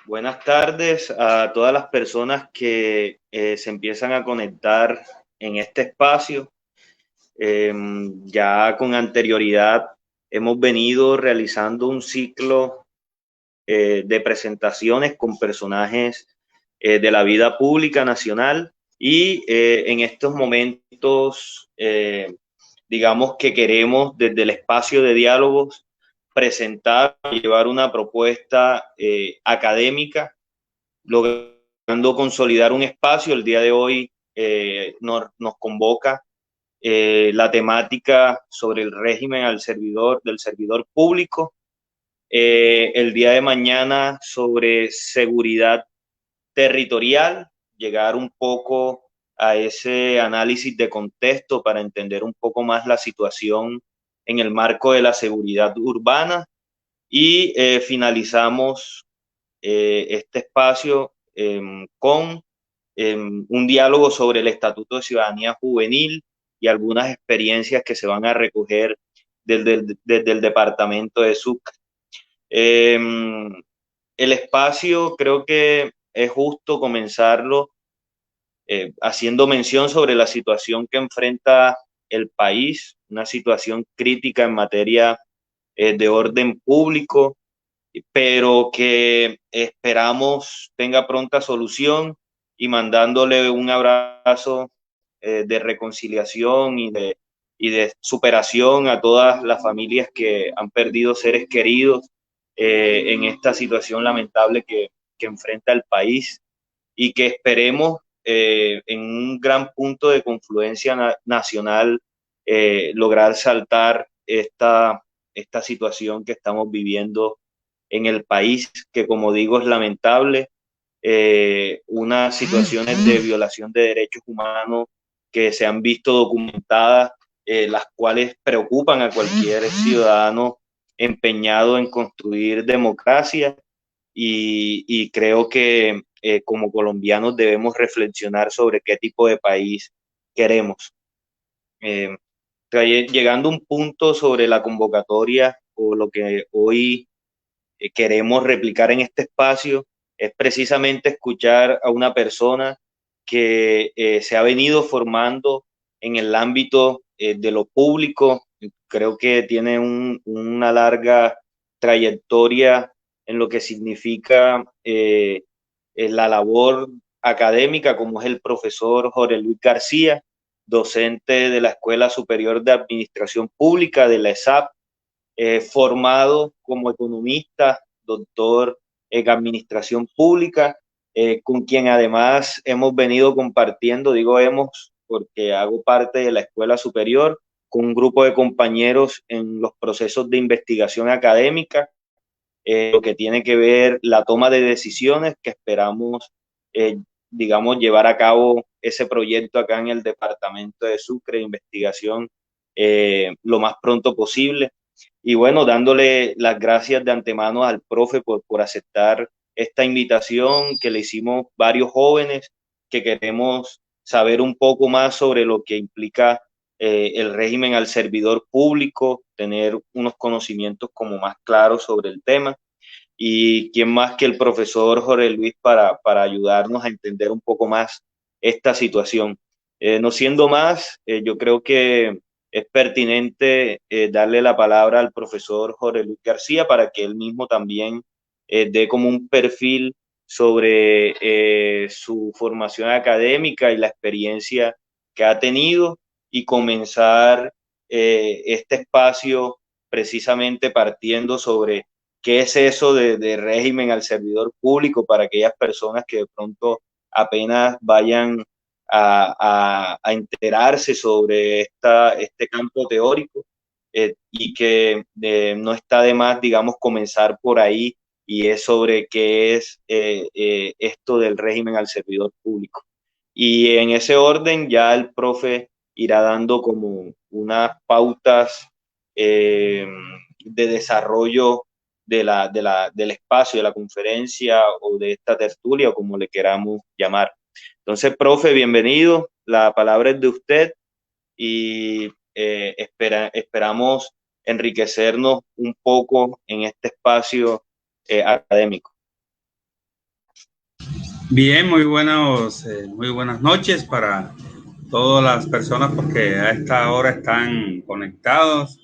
Buenas tardes a todas las personas que se empiezan a conectar en este espacio. Ya con anterioridad hemos venido realizando un ciclo de presentaciones con personajes de la vida pública nacional y en estos momentos, digamos que queremos desde el espacio de diálogos presentar, llevar una propuesta académica, logrando consolidar un espacio. El día de hoy nos convoca la temática sobre el régimen del servidor público. El día de mañana sobre seguridad territorial, llegar un poco a ese análisis de contexto para entender un poco más la situación en el marco de la seguridad urbana y finalizamos este espacio con un diálogo sobre el Estatuto de Ciudadanía Juvenil y algunas experiencias que se van a recoger desde el departamento de Sucre. Eh, el espacio creo que es justo comenzarlo haciendo mención sobre la situación que enfrenta el país, una situación crítica en materia de orden público, pero que esperamos tenga pronta solución, y mandándole un abrazo de reconciliación y de superación a todas las familias que han perdido seres queridos en esta situación lamentable que enfrenta el país, y que esperemos en un gran punto de confluencia nacional lograr saltar esta situación que estamos viviendo en el país, que como digo es lamentable, unas situaciones de violación de derechos humanos que se han visto documentadas, las cuales preocupan a cualquier ciudadano empeñado en construir democracia, y creo que como colombianos debemos reflexionar sobre qué tipo de país queremos. Eh, Llegando a un punto sobre la convocatoria o lo que hoy queremos replicar en este espacio, es precisamente escuchar a una persona que se ha venido formando en el ámbito de lo público. Creo que tiene una larga trayectoria en lo que significa la labor académica, como es el profesor Jorge Luis García, docente de la Escuela Superior de Administración Pública de la ESAP, formado como economista, doctor en administración pública, con quien además hemos venido compartiendo, digo hemos porque hago parte de la escuela superior, con un grupo de compañeros en los procesos de investigación académica, lo que tiene que ver la toma de decisiones que esperamos, eh, digamos, llevar a cabo ese proyecto acá en el departamento de Sucre de investigación lo más pronto posible. Y bueno, dándole las gracias de antemano al profe por aceptar esta invitación que le hicimos varios jóvenes que queremos saber un poco más sobre lo que implica el régimen al servidor público, tener unos conocimientos como más claros sobre el tema. Y quién más que el profesor Jorge Luis para ayudarnos a entender un poco más esta situación. No siendo más, yo creo que es pertinente darle la palabra al profesor Jorge Luis García para que él mismo también dé como un perfil sobre su formación académica y la experiencia que ha tenido, y comenzar este espacio precisamente partiendo sobre qué es eso de régimen al servidor público para aquellas personas que de pronto apenas vayan a enterarse sobre este campo teórico, y que no está de más, digamos, comenzar por ahí, y es sobre qué es esto del régimen al servidor público. Y en ese orden ya el profe irá dando como unas pautas de desarrollo del espacio, de la conferencia o de esta tertulia, o como le queramos llamar. Entonces, profe, bienvenido. La palabra es de usted, y esperamos enriquecernos un poco en este espacio académico. Bien, muy buenas noches para todas las personas porque a esta hora están conectados.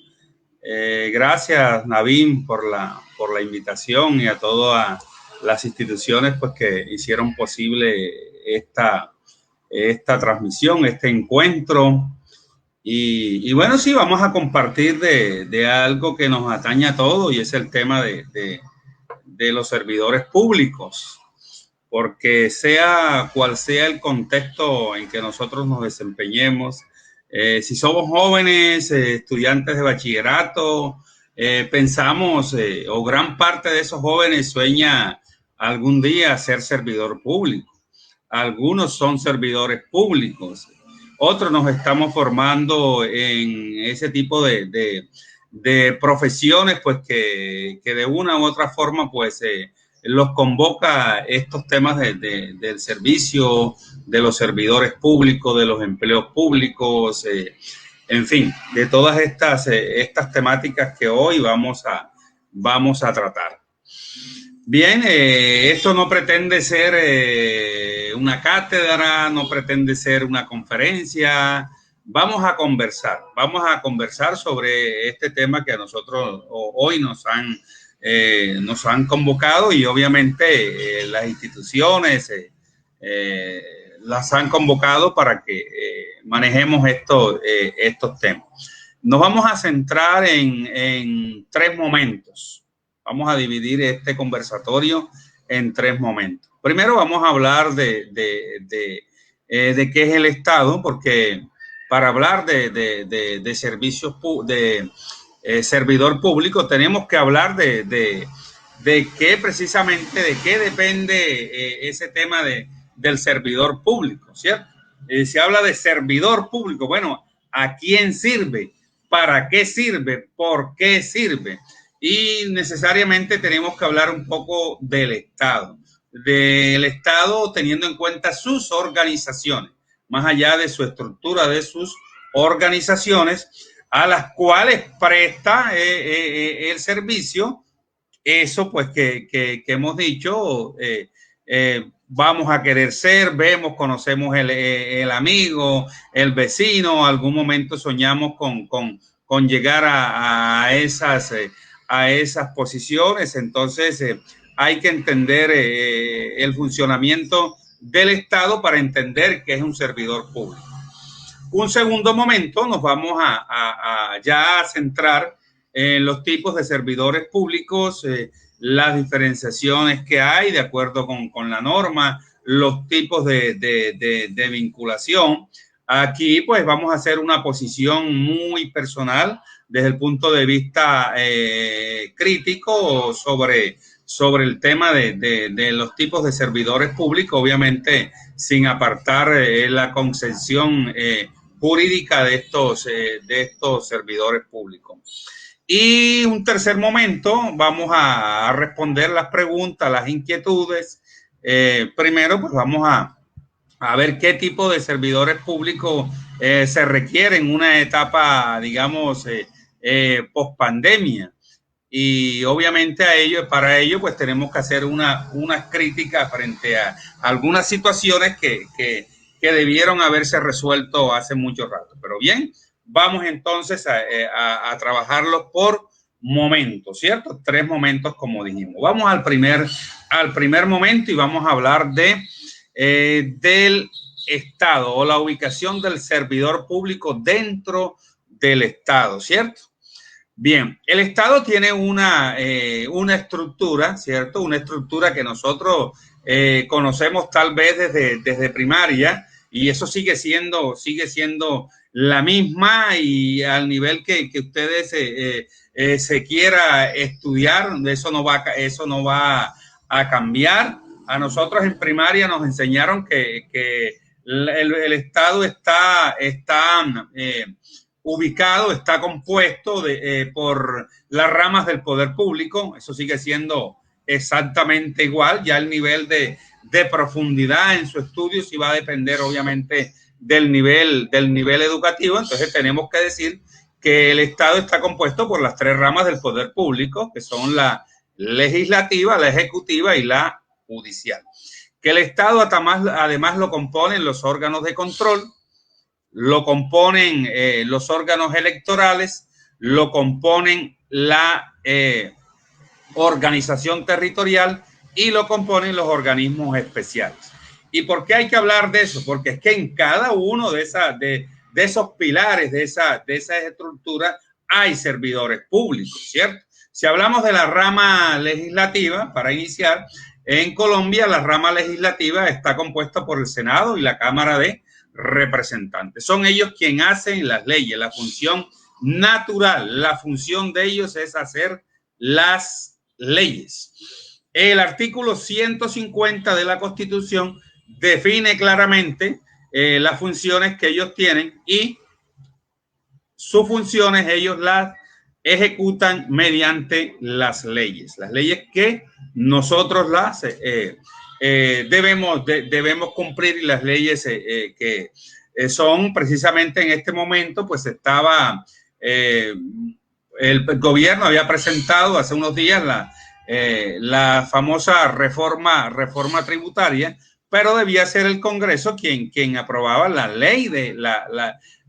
Gracias, Naveen, por la invitación, y a todas las instituciones pues, que hicieron posible esta transmisión, este encuentro. Y bueno, sí, vamos a compartir de algo que nos atañe a todos, y es el tema de los servidores públicos, porque sea cual sea el contexto en que nosotros nos desempeñemos, si somos jóvenes, estudiantes de bachillerato, pensamos, o gran parte de esos jóvenes sueña algún día ser servidor público. Algunos son servidores públicos, otros nos estamos formando en ese tipo de profesiones, pues que de una u otra forma, pues los convoca estos temas del servicio, de los servidores públicos, de los empleos públicos, en fin, de todas estas temáticas que hoy vamos a tratar. Bien, esto no pretende ser una cátedra, no pretende ser una conferencia. Vamos a conversar sobre este tema que a nosotros hoy nos han convocado, y obviamente las instituciones las han convocado para que manejemos estos temas. Nos vamos a centrar en 3 momentos. Vamos a dividir este conversatorio en 3 momentos. Primero vamos a hablar de qué es el Estado, porque para hablar de servicios servidor público tenemos que hablar de qué precisamente, de qué depende ese tema del servidor público, ¿cierto? Se habla de servidor público. Bueno, ¿a quién sirve? ¿Para qué sirve? ¿Por qué sirve? Y necesariamente tenemos que hablar un poco del Estado teniendo en cuenta sus organizaciones, más allá de su estructura, de sus organizaciones a las cuales presta el servicio. Eso pues que hemos dicho, vamos a querer ser, vemos, conocemos el amigo, el vecino, algún momento soñamos con llegar a esas posiciones. Entonces hay que entender el funcionamiento del Estado para entender que es un servidor público. Un segundo momento nos vamos ya a centrar en los tipos de servidores públicos, las diferenciaciones que hay de acuerdo con la norma, los tipos de vinculación. Aquí pues vamos a hacer una posición muy personal desde el punto de vista crítico sobre el tema de los tipos de servidores públicos, obviamente sin apartar la concepción jurídica de estos servidores públicos. Y un tercer momento, vamos a responder las preguntas, las inquietudes. Primero, pues vamos a ver qué tipo de servidores públicos se requieren en una etapa, digamos, post pandemia. Y obviamente para ello, pues tenemos que hacer una crítica frente a algunas situaciones que debieron haberse resuelto hace mucho rato. Pero bien, vamos entonces a trabajarlo por momentos, ¿cierto? 3 momentos, como dijimos. Vamos al primer momento y vamos a hablar del Estado, o la ubicación del servidor público dentro del Estado, ¿cierto? Bien, el Estado tiene una estructura, ¿cierto? Una estructura que nosotros conocemos tal vez desde primaria, y eso sigue siendo la misma, y al nivel que ustedes se quiera estudiar, eso no va a cambiar. A nosotros en primaria nos enseñaron que el Estado está ubicado, está compuesto por las ramas del poder público. Eso sigue siendo exactamente igual. Ya el nivel de profundidad en su estudio sí va a depender obviamente del nivel educativo. Entonces tenemos que decir que el Estado está compuesto por las tres ramas del poder público, que son la legislativa, la ejecutiva y la judicial. Que el Estado además lo componen los órganos de control, lo componen los órganos electorales, lo componen la organización territorial y lo componen los organismos especiales. ¿Y por qué hay que hablar de eso? Porque es que en cada uno de esos pilares, de esa estructura, hay servidores públicos, ¿cierto? Si hablamos de la rama legislativa, para iniciar, en Colombia la rama legislativa está compuesta por el Senado y la Cámara de Representantes. Son ellos quienes hacen las leyes, la función natural, la función de ellos es hacer las leyes. El artículo 150 de la Constitución define claramente las funciones que ellos tienen y sus funciones ellos las ejecutan mediante las leyes que nosotros debemos cumplir, y las leyes que son precisamente en este momento, pues estaba el gobierno había presentado hace unos días la famosa reforma tributaria, pero debía ser el Congreso quien aprobaba la ley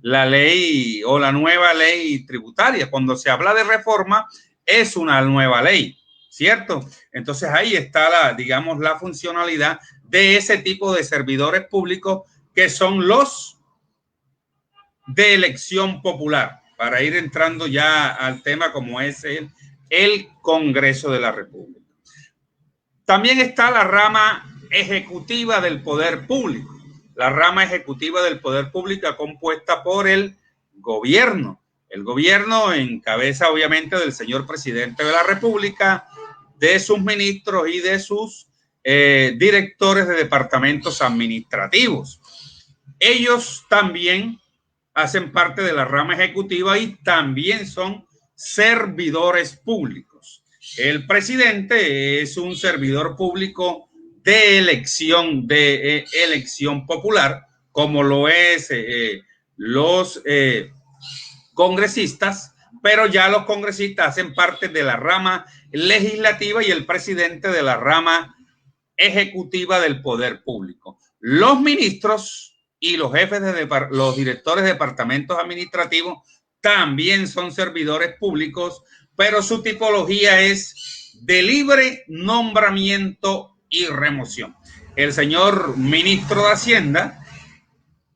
la ley o la nueva ley tributaria. Cuando se habla de reforma, es una nueva ley, ¿cierto? Entonces ahí está digamos, la funcionalidad de ese tipo de servidores públicos que son los de elección popular, para ir entrando ya al tema como es el Congreso de la República. También está la rama ejecutiva del poder público. La rama ejecutiva del poder público compuesta por el gobierno. El gobierno en cabeza, obviamente, del señor presidente de la República, de sus ministros y de sus directores de departamentos administrativos. Ellos también hacen parte de la rama ejecutiva y también son servidores públicos. El presidente es un servidor público de elección popular, como lo es los congresistas, pero ya los congresistas hacen parte de la rama legislativa y el presidente de la rama ejecutiva del poder público. Los ministros y los jefes los directores de departamentos administrativos también son servidores públicos, pero su tipología es de libre nombramiento y remoción. El señor ministro de Hacienda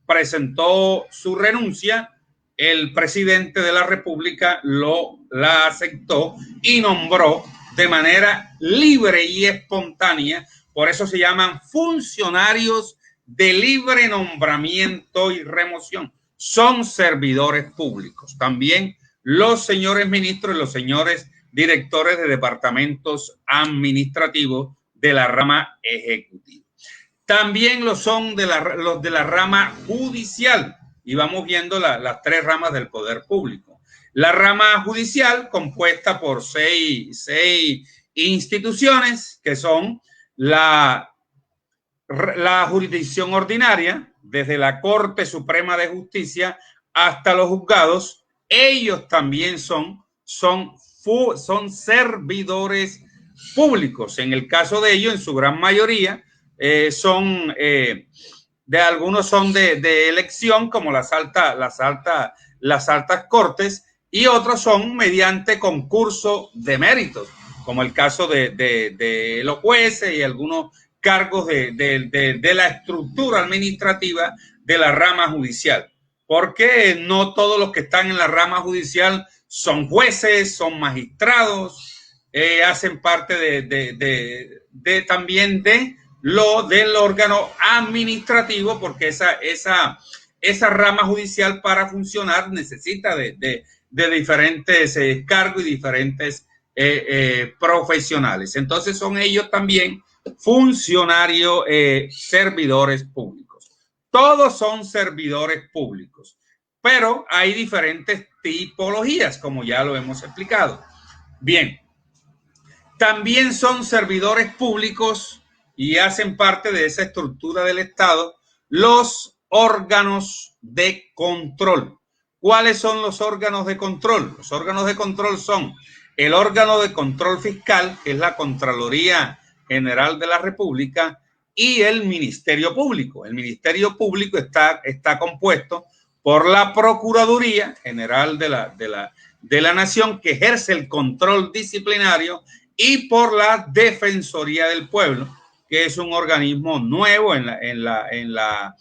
presentó su renuncia, el presidente de la República la aceptó y nombró de manera libre y espontánea. Por eso se llaman funcionarios de libre nombramiento y remoción. Son servidores públicos. También los señores ministros y los señores directores de departamentos administrativos de la rama ejecutiva. También lo son los de la rama judicial, y vamos viendo las tres ramas del poder público. La rama judicial, compuesta por seis instituciones, que son la jurisdicción ordinaria, desde la Corte Suprema de Justicia hasta los juzgados. Ellos también son servidores públicos. En el caso de ellos, en su gran mayoría, algunos son de elección, como las altas cortes, y otros son mediante concurso de méritos, como el caso de los jueces y algunos cargos de la estructura administrativa de la rama judicial, porque no todos los que están en la rama judicial son jueces, son magistrados, hacen parte también del órgano administrativo, porque esa rama judicial para funcionar necesita de diferentes cargos y diferentes profesionales. Entonces son ellos también funcionarios, servidores públicos. Todos son servidores públicos, pero hay diferentes tipologías, como ya lo hemos explicado. Bien, también son servidores públicos y hacen parte de esa estructura del Estado los órganos de control. ¿Cuáles son los órganos de control? Los órganos de control son el órgano de control fiscal, que es la Contraloría General de la República, y el Ministerio Público. El Ministerio Público está compuesto por la Procuraduría General de la Nación, que ejerce el control disciplinario, y por la Defensoría del Pueblo, que es un organismo nuevo en la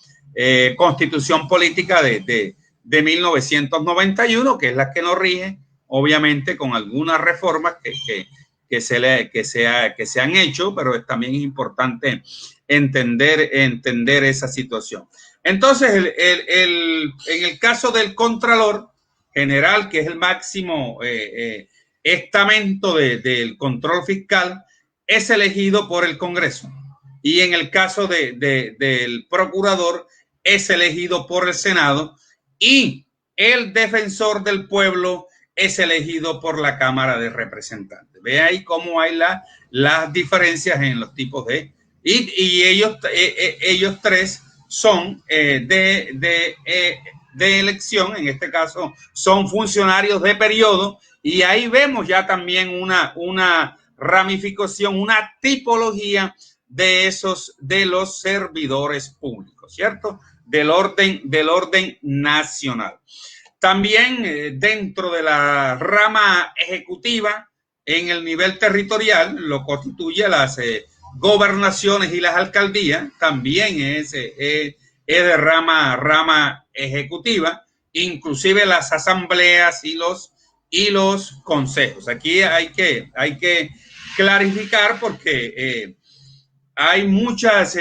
Constitución Política de 1991, que es la que nos rige, obviamente con algunas reformas que se han hecho, pero también es importante entender esa situación. Entonces, en el caso del Contralor General, que es el máximo estamento del control fiscal, es elegido por el Congreso. Y en el caso del Procurador, es elegido por el Senado, y el Defensor del Pueblo es elegido por la Cámara de Representantes. Ve ahí cómo hay las diferencias en los tipos de... Y ellos tres son de elección, en este caso son funcionarios de periodo, y ahí vemos ya también una ramificación, una tipología de los servidores públicos, ¿cierto? Del orden nacional. También dentro de la rama ejecutiva, en el nivel territorial, lo constituye las gobernaciones y las alcaldías, también es de rama ejecutiva, inclusive las asambleas y los consejos. Aquí hay que clarificar, porque hay muchas,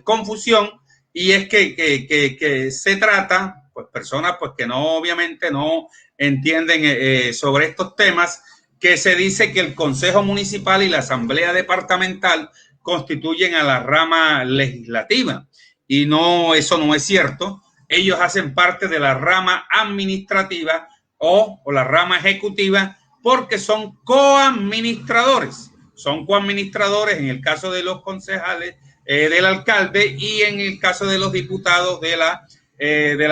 confusión, y es que se trata, pues, personas pues que obviamente no entienden sobre estos temas, que se dice que el Consejo Municipal y la Asamblea Departamental constituyen a la rama legislativa, y eso no es cierto. Ellos hacen parte de la rama administrativa o la rama ejecutiva, porque son coadministradores. Son coadministradores en el caso de los concejales, del alcalde, y en el caso de los diputados de la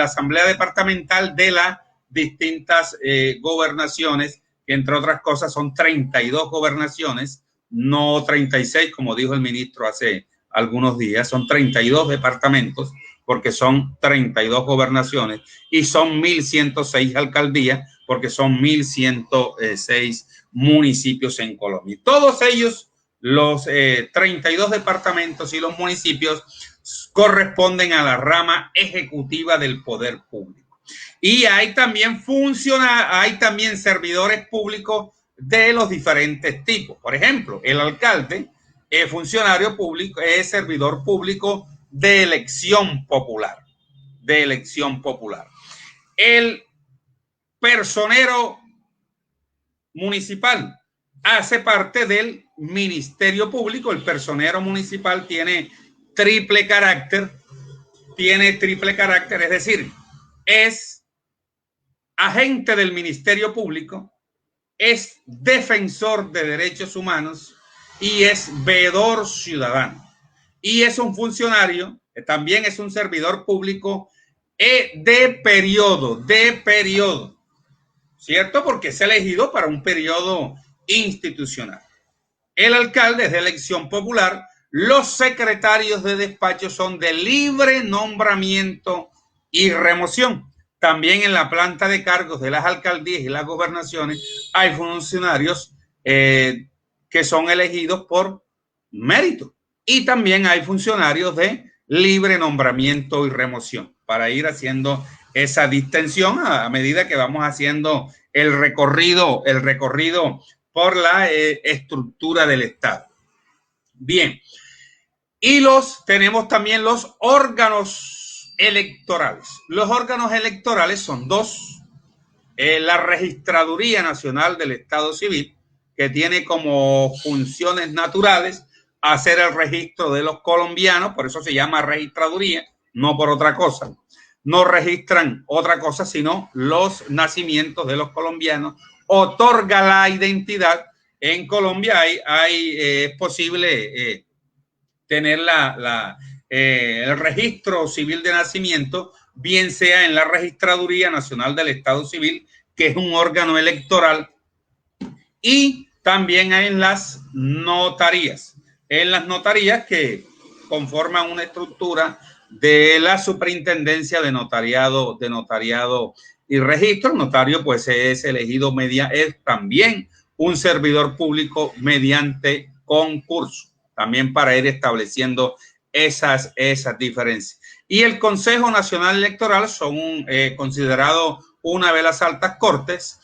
Asamblea Departamental de las distintas gobernaciones, que entre otras cosas son 32 gobernaciones, no 36, como dijo el ministro hace algunos días. Son 32 departamentos, porque son 32 gobernaciones, y son 1.106 alcaldías, porque son 1.106 municipios en Colombia. Y todos ellos, los 32 departamentos y los municipios, corresponden a la rama ejecutiva del poder público. Y hay también servidores públicos de los diferentes tipos. Por ejemplo, el alcalde es funcionario público, es servidor público de elección popular. El personero municipal hace parte del Ministerio Público. El personero municipal tiene triple carácter, es decir, es agente del Ministerio Público, es defensor de derechos humanos y es veedor ciudadano. Y es un funcionario, también es un servidor público de periodo, ¿cierto? Porque es elegido para un periodo institucional. El alcalde es de elección popular. Los secretarios de despacho son de libre nombramiento y remoción. También en la planta de cargos de las alcaldías y las gobernaciones hay funcionarios que son elegidos por mérito. Y también hay funcionarios de libre nombramiento y remoción, para ir haciendo esa distinción a medida que vamos haciendo el recorrido por la estructura del Estado. Bien, y tenemos también los órganos electorales. Los órganos electorales son dos. La Registraduría Nacional del Estado Civil, que tiene como funciones naturales hacer el registro de los colombianos, por eso se llama registraduría, no por otra cosa. No registran otra cosa sino los nacimientos de los colombianos, otorga la identidad. En Colombia es posible tener el registro civil de nacimiento bien sea en la Registraduría Nacional del Estado Civil, que es un órgano electoral, y también en las notarías. En las notarías que conforman una estructura de la Superintendencia de Notariado y Registro. El notario pues es elegido es también un servidor público mediante concurso, también para ir estableciendo esas diferencias. Y el Consejo Nacional Electoral son considerado una de las altas cortes,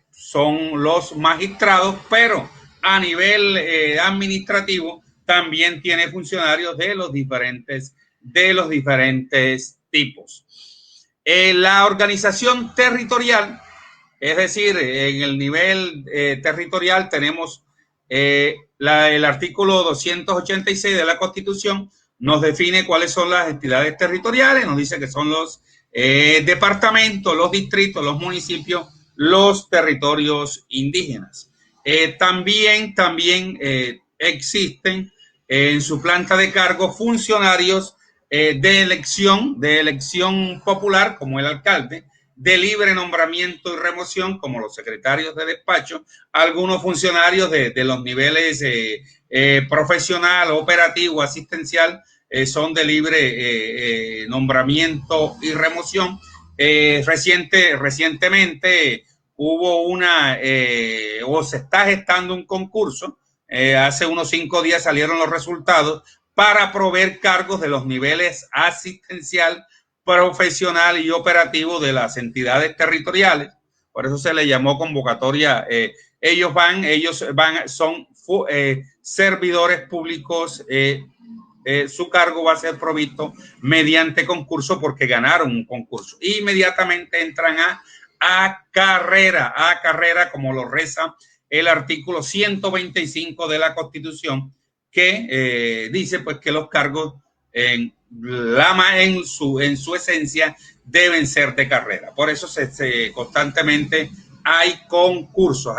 son los magistrados, pero a nivel administrativo también tiene funcionarios de los diferentes tipos. La organización territorial, es decir, en el nivel territorial tenemos el artículo 286 de la Constitución, nos define cuáles son las entidades territoriales, nos dice que son los departamentos, los distritos, los municipios, los territorios indígenas. También existen en su planta de cargo funcionarios de elección popular, como el alcalde, de libre nombramiento y remoción, como los secretarios de despacho, algunos funcionarios de los niveles profesional, operativo, asistencial, son de libre nombramiento y remoción. Recientemente hubo o se está gestando un concurso, hace unos 5 días salieron los resultados para proveer cargos de los niveles asistencial, profesional y operativo de las entidades territoriales. Por eso se le llamó convocatoria. Ellos son servidores públicos. Su cargo va a ser provisto mediante concurso porque ganaron un concurso. Inmediatamente entran a carrera, como lo reza el artículo 125 de la Constitución, que dice pues que los cargos en su esencia deben ser de carrera. Por eso constantemente hay concursos.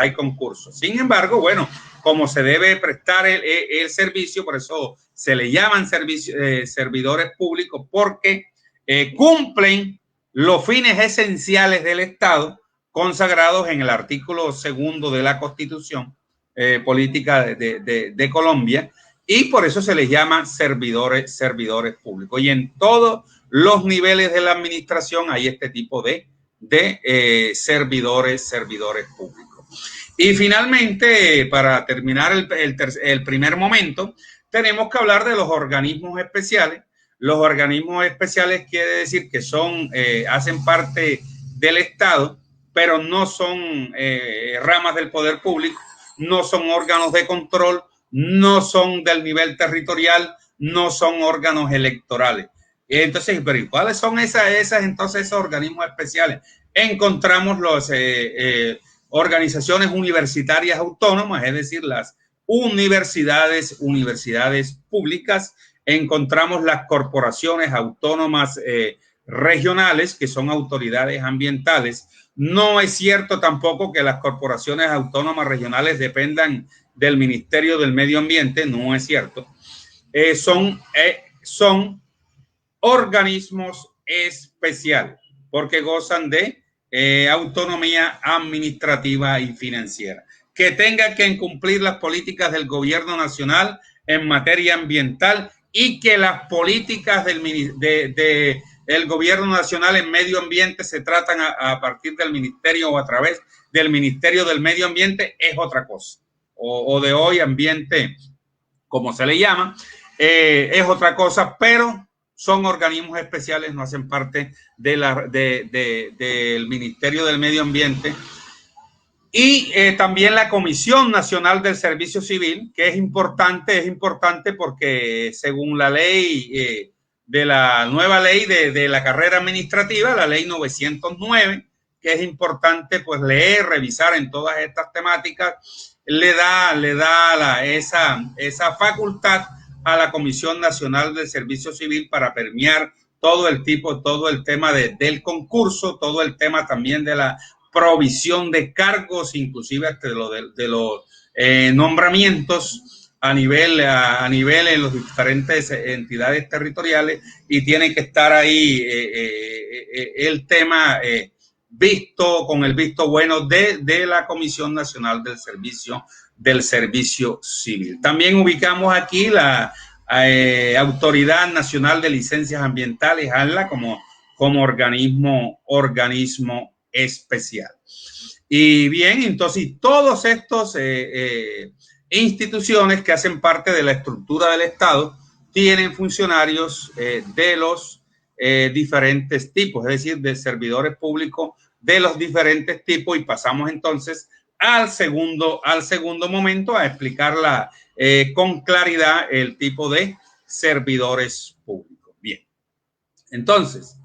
Sin embargo, bueno, como se debe prestar el servicio, por eso se le llaman servidores públicos, porque cumplen los fines esenciales del Estado consagrados en el artículo 2 de la Constitución Política de Colombia, y por eso se les llama servidores públicos. Y en todos los niveles de la administración hay este tipo de servidores públicos. Y finalmente, para terminar el primer momento, tenemos que hablar de los organismos especiales. Los organismos especiales quiere decir que hacen parte del Estado, pero no son ramas del poder público, no son órganos de control, no son del nivel territorial, no son órganos electorales. Entonces, pero ¿y cuáles son esos organismos especiales? Encontramos las organizaciones universitarias autónomas, es decir, las universidades públicas. Encontramos las corporaciones autónomas regionales, que son autoridades ambientales. No es cierto tampoco que las corporaciones autónomas regionales dependan del Ministerio del Medio Ambiente, no es cierto. Son organismos especiales porque gozan de autonomía administrativa y financiera, que tengan que cumplir las políticas del gobierno nacional en materia ambiental, y que las políticas del gobierno nacional en medio ambiente se tratan a partir del ministerio o a través del Ministerio del Medio Ambiente es otra cosa, o de hoy ambiente, como se le llama, es otra cosa, pero son organismos especiales, no hacen parte del Ministerio del Medio Ambiente. Y también la Comisión Nacional del Servicio Civil, que es importante porque según la ley de la nueva ley de la carrera administrativa, la ley 909, que es importante pues leer, revisar en todas estas temáticas, le da esa facultad a la Comisión Nacional del Servicio Civil para permear todo el tema del concurso, todo el tema también de la provisión de cargos, inclusive hasta de los nombramientos, a nivel en las diferentes entidades territoriales y tiene que estar ahí el tema visto con el visto bueno de la Comisión Nacional del Servicio Civil. También ubicamos aquí la Autoridad Nacional de Licencias Ambientales, ANLA, como organismo especial. Y bien, entonces todos estos instituciones que hacen parte de la estructura del Estado tienen funcionarios de los diferentes tipos, es decir, de servidores públicos de los diferentes tipos, y pasamos entonces al segundo momento a explicarla con claridad el tipo de servidores públicos. Bien, entonces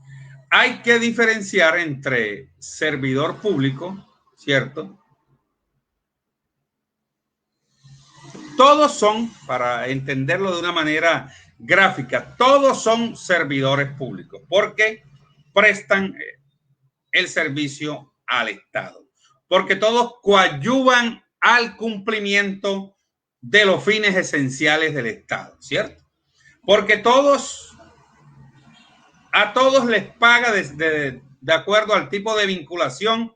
hay que diferenciar entre servidor público, ¿cierto? Todos son, para entenderlo de una manera gráfica, todos son servidores públicos porque prestan el servicio al Estado, porque todos coadyuvan al cumplimiento de los fines esenciales del Estado, ¿cierto? Porque a todos les paga de acuerdo al tipo de vinculación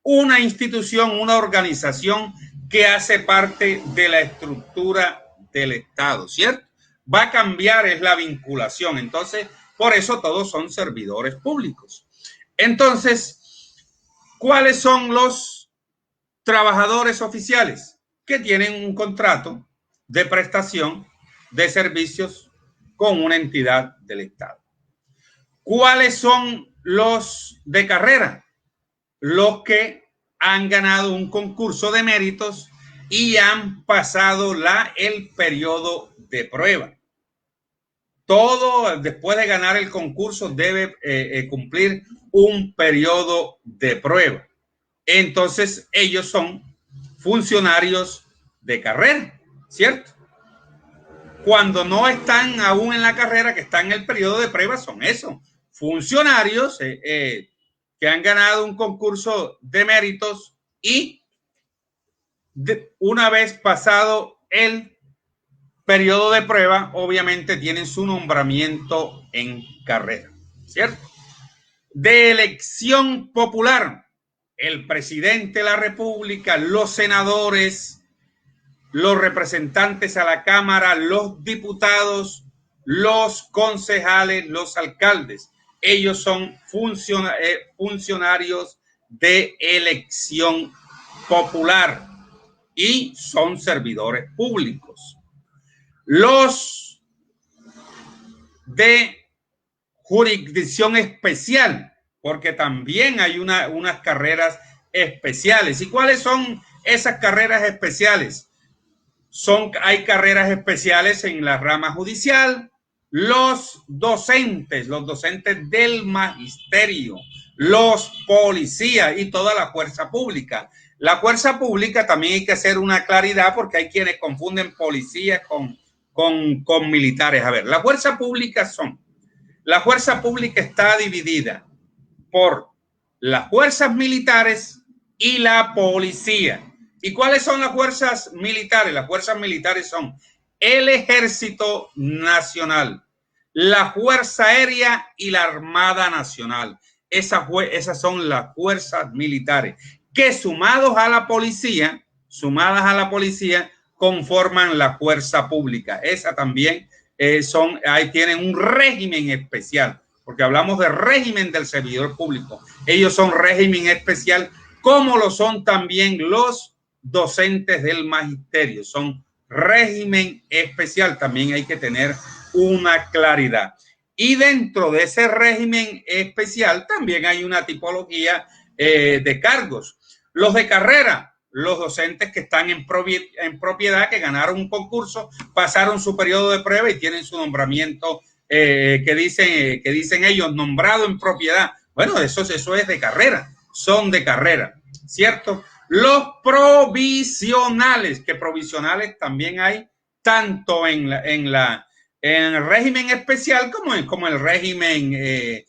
una institución, una organización que hace parte de la estructura del Estado, ¿cierto? Va a cambiar es la vinculación. Entonces, por eso todos son servidores públicos. Entonces, ¿cuáles son los trabajadores oficiales? Que tienen un contrato de prestación de servicios con una entidad del Estado. ¿Cuáles son los de carrera? Los que han ganado un concurso de méritos y han pasado el periodo de prueba. Todo después de ganar el concurso debe cumplir un periodo de prueba. Entonces ellos son funcionarios de carrera, ¿cierto? Cuando no están aún en la carrera, que están en el periodo de prueba, son esos funcionarios que han ganado un concurso de méritos y una vez pasado el periodo de prueba, obviamente tienen su nombramiento en carrera, ¿cierto? De elección popular, el presidente de la República, los senadores, los representantes a la Cámara, los diputados, los concejales, los alcaldes. Ellos son funcionarios de elección popular y son servidores públicos. Los de jurisdicción especial, porque también hay unas carreras especiales. ¿Y cuáles son esas carreras especiales? Hay carreras especiales en la rama judicial, los docentes del magisterio, los policías y toda la fuerza pública. La fuerza pública también hay que hacer una claridad porque hay quienes confunden policías con militares. A ver, la fuerza pública está dividida por las fuerzas militares y la policía. ¿Y cuáles son las fuerzas militares? Las fuerzas militares son el Ejército Nacional, la Fuerza Aérea y la Armada Nacional. Esas son las fuerzas militares que sumadas a la policía, conforman la fuerza pública. Esa también ahí tienen un régimen especial, porque hablamos de régimen del servidor público. Ellos son régimen especial, como lo son también los docentes del magisterio. Son régimen especial, también hay que tener una claridad. Y dentro de ese régimen especial también hay una tipología de cargos. Los de carrera, los docentes que están en propiedad, que ganaron un concurso, pasaron su periodo de prueba y tienen su nombramiento que dicen ellos, nombrado en propiedad. Bueno, eso es de carrera, son de carrera, ¿cierto? Los provisionales, que provisionales también hay tanto en el régimen especial como el régimen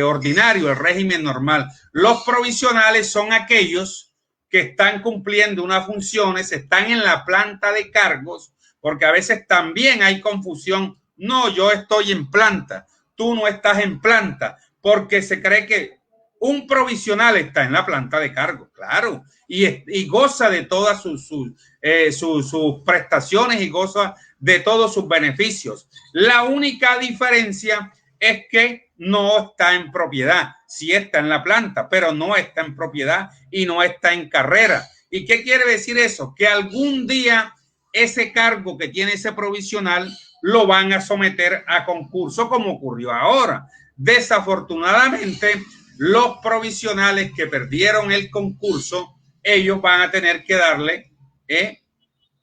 ordinario, el régimen normal. Los provisionales son aquellos que están cumpliendo unas funciones, están en la planta de cargos, porque a veces también hay confusión. No, yo estoy en planta, tú no estás en planta, porque se cree que un provisional está en la planta de cargo, claro, y goza de todas sus prestaciones y goza de todos sus beneficios. La única diferencia es que no está en propiedad, sí está en la planta, pero no está en propiedad y no está en carrera. ¿Y qué quiere decir eso? Que algún día ese cargo que tiene ese provisional lo van a someter a concurso, como ocurrió ahora. Desafortunadamente, los provisionales que perdieron el concurso, ellos van a tener que darle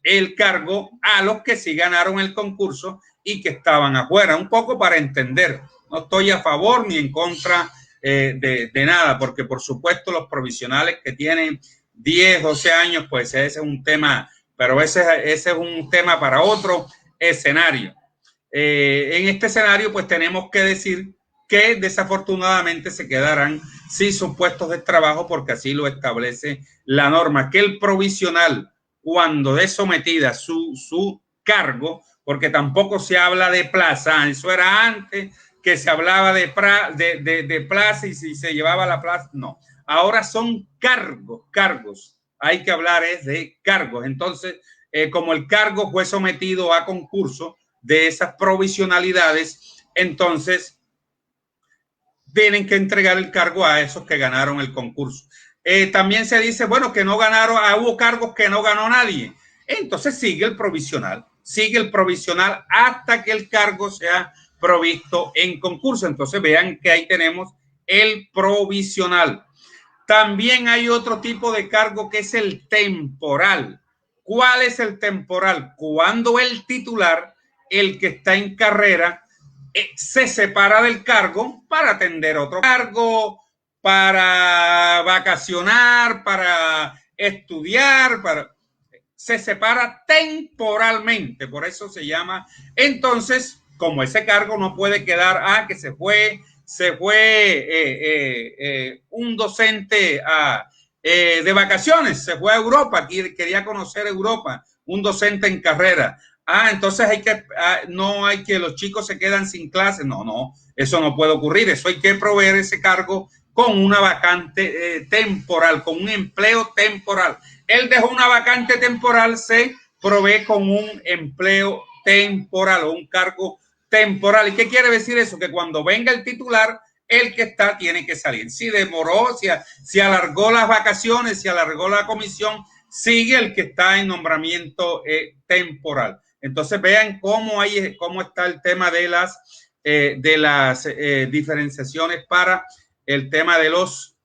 el cargo a los que sí ganaron el concurso y que estaban afuera. Un poco para entender, no estoy a favor ni en contra de nada, porque por supuesto los provisionales que tienen 10, 12 años, pues ese es un tema, pero ese es un tema para otro escenario. En este escenario, pues tenemos que decir que desafortunadamente se quedarán sin sus puestos de trabajo, porque así lo establece la norma, que el provisional, cuando es sometida su cargo, porque tampoco se habla de plaza, eso era antes que se hablaba de plaza y si se llevaba la plaza, no. Ahora son cargos. Hay que hablar es de cargos. Entonces, como el cargo fue sometido a concurso de esas provisionalidades, entonces tienen que entregar el cargo a esos que ganaron el concurso. También se dice, bueno, que no ganaron, hubo cargos que no ganó nadie. Entonces sigue el provisional hasta que el cargo sea provisto en concurso. Entonces vean que ahí tenemos el provisional. También hay otro tipo de cargo que es el temporal. ¿Cuál es el temporal? Cuando el titular, el que está en carrera, se separa del cargo para atender otro cargo, para vacacionar, para estudiar, se separa temporalmente, por eso se llama. Entonces, como ese cargo no puede quedar, que se fue un docente de vacaciones, se fue a Europa, quería conocer Europa, un docente en carrera. Entonces no hay que los chicos se quedan sin clases. No, eso no puede ocurrir. Eso hay que proveer ese cargo con una vacante temporal, con un empleo temporal. Él dejó una vacante temporal, se provee con un empleo temporal o un cargo temporal. ¿Y qué quiere decir eso? Que cuando venga el titular, el que está tiene que salir. Si demoró, si alargó las vacaciones, si alargó la comisión, sigue el que está en nombramiento temporal. Entonces vean cómo está el tema de las diferenciaciones para el tema de los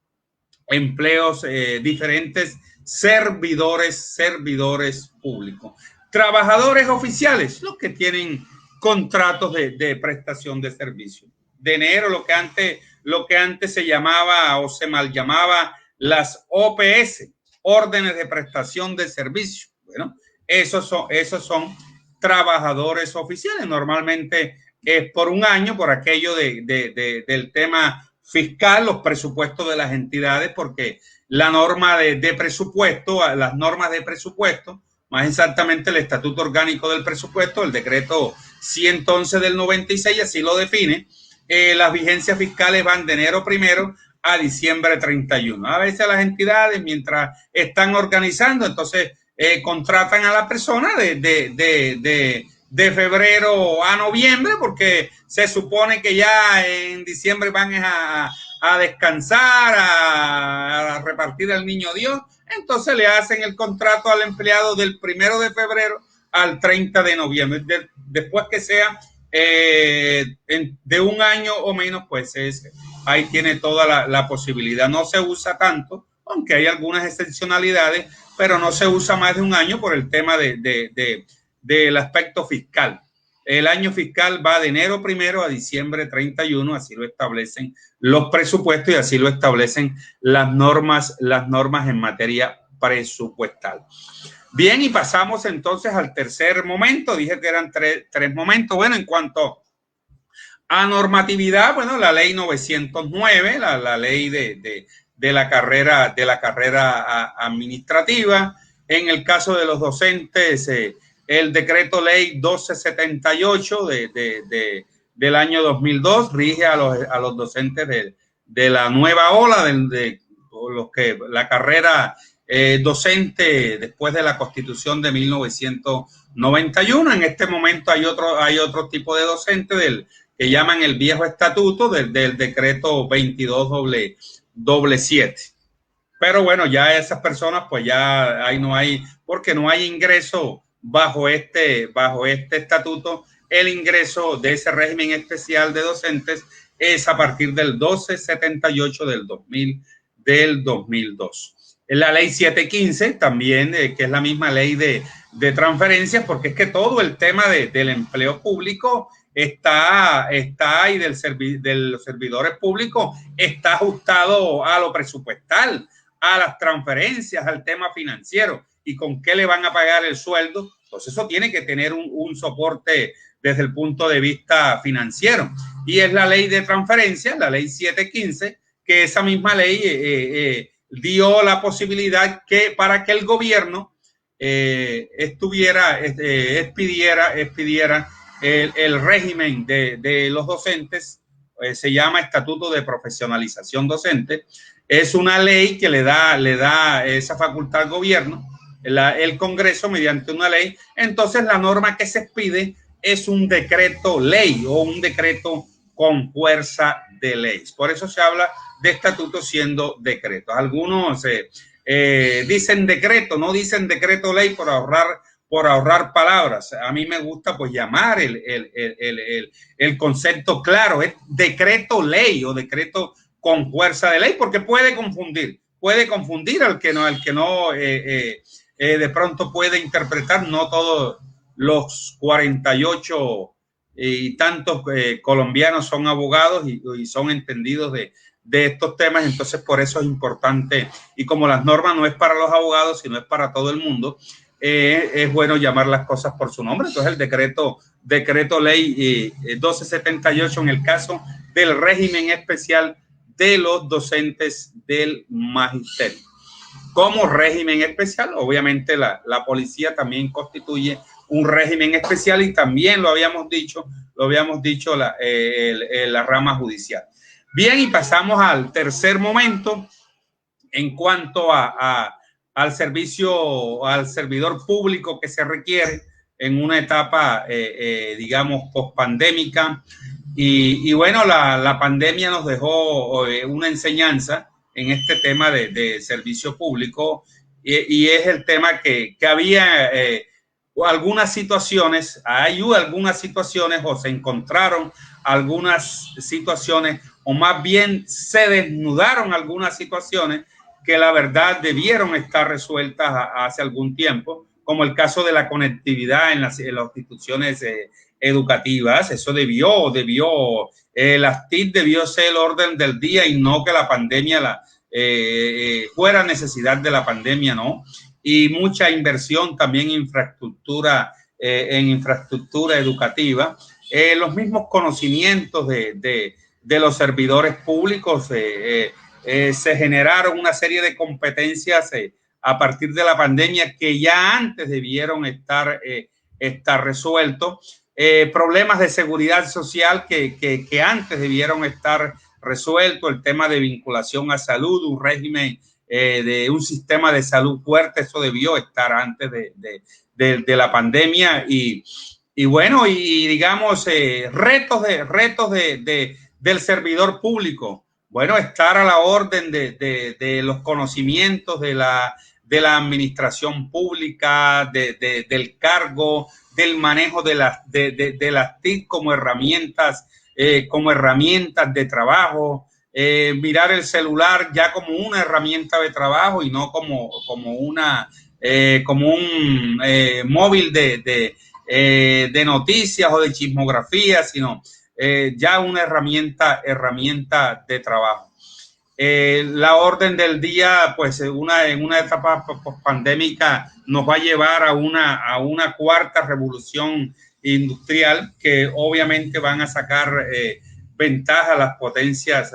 empleos diferentes, servidores públicos. Trabajadores oficiales, los que tienen contratos de prestación de servicio. De enero, lo que antes se llamaba o se mal llamaba las OPS, órdenes de prestación de servicio. Bueno, esos son trabajadores oficiales. Normalmente es por un año, por aquello del tema fiscal, los presupuestos de las entidades, porque la norma de presupuesto, las normas de presupuesto, más exactamente el Estatuto Orgánico del Presupuesto, el decreto 111 del 96, así lo define. Las vigencias fiscales van de enero 1 a diciembre 31. A veces las entidades, mientras están organizando, entonces contratan a la persona de febrero a noviembre, porque se supone que ya en diciembre van a descansar, a repartir al niño Dios. Entonces le hacen el contrato al empleado del 1 de febrero al 30 de noviembre. Después que sea de un año o menos, pues ahí tiene toda la posibilidad. No se usa tanto, aunque hay algunas excepcionalidades, pero no se usa más de un año por el tema del aspecto fiscal. El año fiscal va de enero 1 a diciembre 31, así lo establecen los presupuestos y así lo establecen las normas en materia presupuestal. Bien, y pasamos entonces al tercer momento. Dije que eran tres momentos. Bueno, en cuanto a normatividad, bueno, la ley 909, la ley de la carrera administrativa. En el caso de los docentes, el decreto ley 1278 del año 2002 rige a los docentes de la nueva ola, de los que la carrera docente después de la Constitución de 1991. En este momento hay otro tipo de docente que llaman el viejo estatuto del decreto 2277. Pero bueno, ya esas personas pues ya ahí no hay, porque no hay ingreso bajo este estatuto. El ingreso de ese régimen especial de docentes es a partir del 1278 del 2002. La ley 715 también, que es la misma ley de transferencias, porque es que todo el tema del empleo público está y de los servidores públicos está ajustado a lo presupuestal, a las transferencias, al tema financiero. ¿Y con qué le van a pagar el sueldo? Pues eso tiene que tener un soporte desde el punto de vista financiero. Y es la ley de transferencias, la ley 715, que esa misma ley dio la posibilidad para que el gobierno expidiera el régimen de los docentes. Se llama Estatuto de Profesionalización Docente. Es una ley que le da esa facultad al gobierno, el Congreso mediante una ley. Entonces la norma que se expide es un decreto ley o un decreto con fuerza de ley. Por eso se habla de estatutos siendo decretos. Algunos dicen decreto, no dicen decreto ley por ahorrar palabras. A mí me gusta pues llamar el concepto claro, es decreto ley o decreto con fuerza de ley, porque puede confundir al que no de pronto puede interpretar. No todos los 48 y tantos colombianos son abogados y son entendidos de estos temas. Entonces por eso es importante, y como las normas no es para los abogados sino es para todo el mundo, es bueno llamar las cosas por su nombre. Entonces el decreto ley 1278 en el caso del régimen especial de los docentes del magisterio. Como régimen especial, obviamente la policía también constituye un régimen especial, y también lo habíamos dicho la rama judicial. Bien, y pasamos al tercer momento en cuanto al servidor público que se requiere en una etapa, digamos, pospandémica. Y bueno, la pandemia nos dejó una enseñanza en este tema de servicio público, y es el tema que había algunas situaciones o se encontraron algunas situaciones, o más bien se desnudaron algunas situaciones que la verdad debieron estar resueltas hace algún tiempo, como el caso de la conectividad en las instituciones educativas. Eso las TIC debió ser el orden del día, y no que la pandemia fuera necesidad de la pandemia, ¿no? Y mucha inversión también en infraestructura educativa. Los mismos conocimientos de los servidores públicos, se generaron una serie de competencias a partir de la pandemia que ya antes debieron estar resueltos. Problemas de seguridad social que antes debieron estar resueltos, el tema de vinculación a salud, un régimen de un sistema de salud fuerte, eso debió estar antes de la pandemia. Y bueno, y digamos, retos del servidor público. Bueno, estar a la orden de los conocimientos de la administración pública, del cargo, del manejo de las TIC como herramientas de trabajo, mirar el celular ya como una herramienta de trabajo y no como un móvil de noticias o de chismografía, sino ya una herramienta de trabajo. La orden del día, pues en una etapa pandémica nos va a llevar a una cuarta revolución industrial, que obviamente van a sacar ventaja las potencias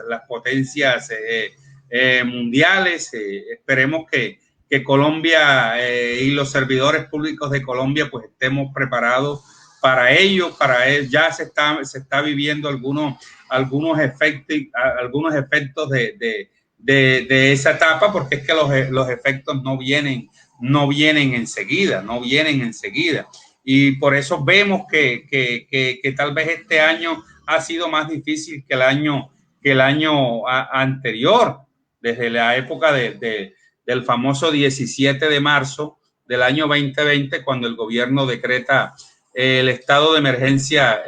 mundiales. Esperemos que que Colombia y los servidores públicos de Colombia pues estemos preparados para ello. Ya se está viviendo algunos efectos de esa etapa, porque es que los efectos no vienen enseguida. Y por eso vemos que tal vez este año ha sido más difícil que el año anterior, desde la época del famoso 17 de marzo del año 2020, cuando el gobierno decreta el estado de emergencia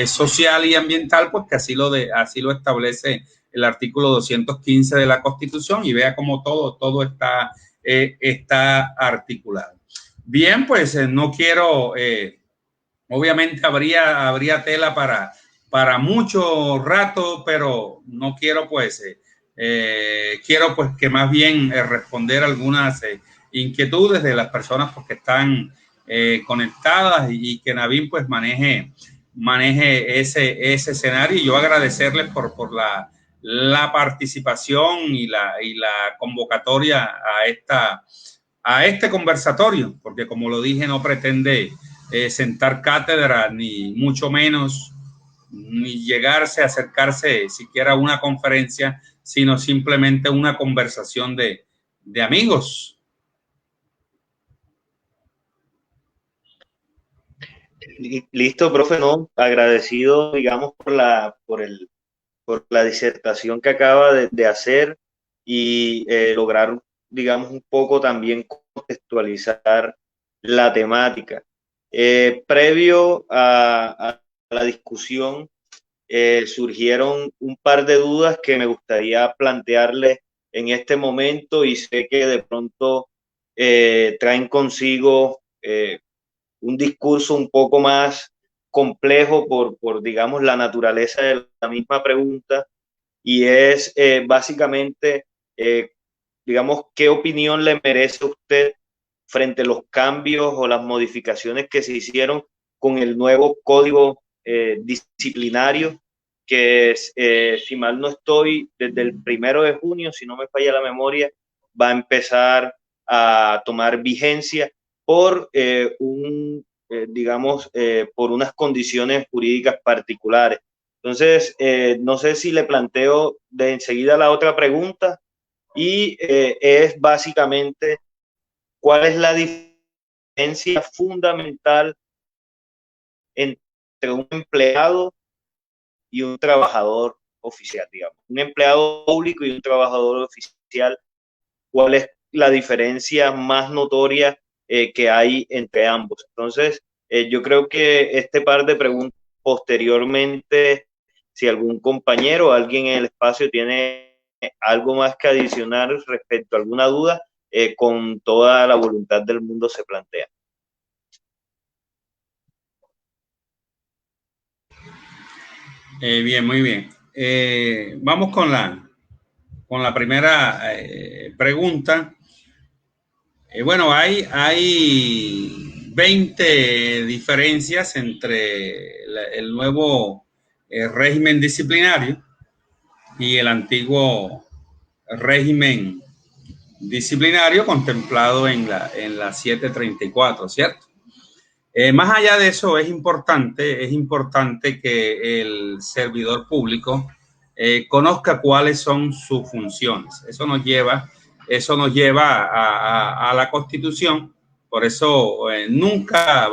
social y ambiental, pues que así lo establece el artículo 215 de la Constitución, y vea cómo todo está articulado. Bien, pues no quiero, obviamente habría tela para mucho rato, pero no quiero quiero que más bien responder algunas inquietudes de las personas porque están conectadas, y que Naveen pues maneje ese escenario, y yo agradecerles por la participación y la convocatoria a este conversatorio, porque como lo dije, no pretende sentar cátedra, ni mucho menos, ni acercarse siquiera a una conferencia, sino simplemente una conversación de amigos. Listo, profe, no, agradecido, digamos, por la disertación que acaba de hacer, y lograr, digamos, un poco también contextualizar la temática. Previo a la discusión, surgieron un par de dudas que me gustaría plantearles en este momento, y sé que de pronto traen consigo un discurso un poco más complejo digamos, la naturaleza de la misma pregunta, y es básicamente, digamos, ¿qué opinión le merece a usted frente a los cambios o las modificaciones que se hicieron con el nuevo código disciplinario, que si mal no estoy, desde el 1 de junio, si no me falla la memoria, va a empezar a tomar vigencia por digamos, por unas condiciones jurídicas particulares? Entonces, no sé si le planteo de enseguida la otra pregunta, y es básicamente, ¿cuál es la diferencia fundamental entre un empleado y un trabajador oficial, digamos? Un empleado público y un trabajador oficial, ¿cuál es la diferencia más notoria que hay entre ambos? Entonces, yo creo que este par de preguntas posteriormente, si algún compañero o alguien en el espacio tiene algo más que adicionar respecto a alguna duda, con toda la voluntad del mundo se plantea. Bien, muy bien. Vamos con la primera pregunta. Bueno, hay 20 diferencias entre el nuevo régimen disciplinario y el antiguo régimen disciplinario contemplado en la 734, ¿cierto? Más allá de eso, es importante que el servidor público conozca cuáles son sus funciones. Eso nos lleva a la Constitución. Por eso nunca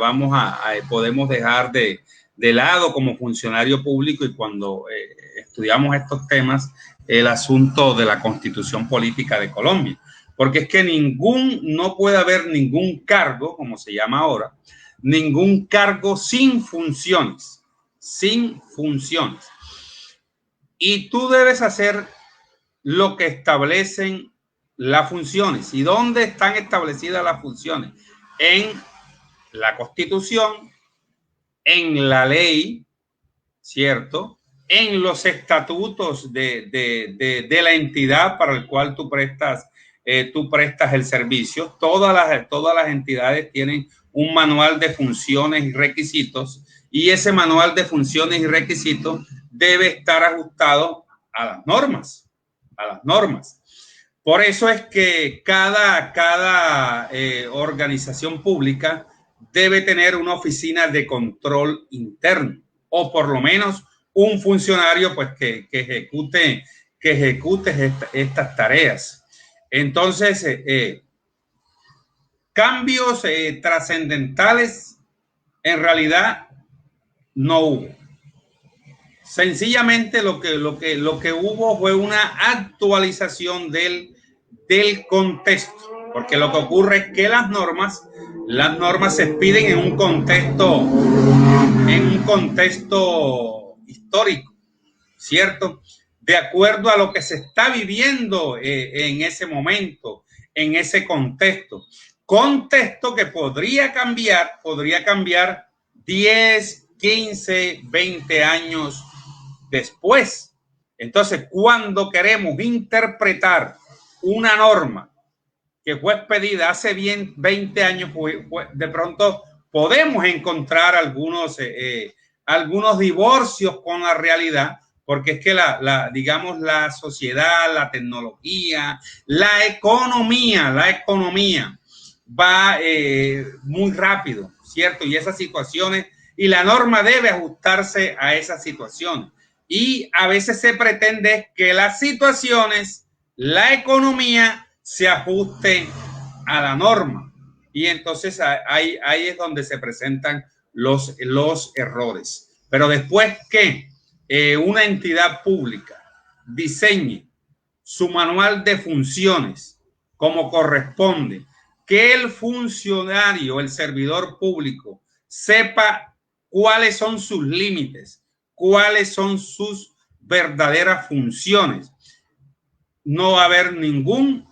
podemos dejar de lado como funcionario público, y cuando estudiamos estos temas, el asunto de la Constitución Política de Colombia. Porque es que no puede haber ningún cargo, como se llama ahora, ningún cargo sin funciones. Y tú debes hacer lo que establecen las funciones. ¿Y dónde están establecidas las funciones? En la Constitución, en la ley, ¿cierto? En los estatutos de la entidad para el cual tú prestas el servicio. Todas las entidades tienen un manual de funciones y requisitos, y ese manual de funciones y requisitos debe estar ajustado a las normas. Por eso es que cada organización pública debe tener una oficina de control interno, o por lo menos un funcionario pues que ejecute estas tareas. Entonces, cambios trascendentales en realidad no hubo. Sencillamente lo que hubo fue una actualización del contexto, porque lo que ocurre es que las normas se piden en un contexto histórico, ¿cierto? De acuerdo a lo que se está viviendo en ese momento, en ese contexto que podría cambiar 10, 15, 20 años después. Entonces, cuando queremos interpretar una norma que fue expedida hace 20 años, pues, de pronto podemos encontrar algunos divorcios con la realidad, porque es que digamos, la sociedad, la tecnología, la economía va muy rápido, ¿cierto? Y esas situaciones, y la norma debe ajustarse a esas situaciones. Y a veces se pretende que las situaciones, la economía, se ajusten a la norma. Y entonces ahí es donde se presentan los errores. Pero después que una entidad pública diseñe su manual de funciones como corresponde, que el funcionario, el servidor público, sepa cuáles son sus límites, cuáles son sus verdaderas funciones, no va a haber ningún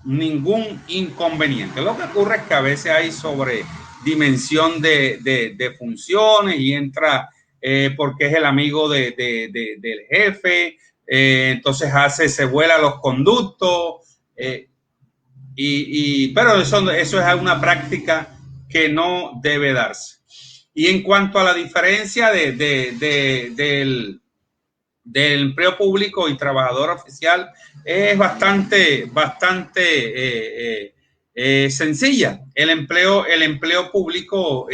inconveniente. Lo que ocurre es que a veces hay sobredimensión de funciones y entra porque es el amigo del jefe, entonces se vuela los conductos, pero eso es una práctica que no debe darse. Y en cuanto a la diferencia del empleo público y trabajador oficial, es bastante sencilla. El empleo público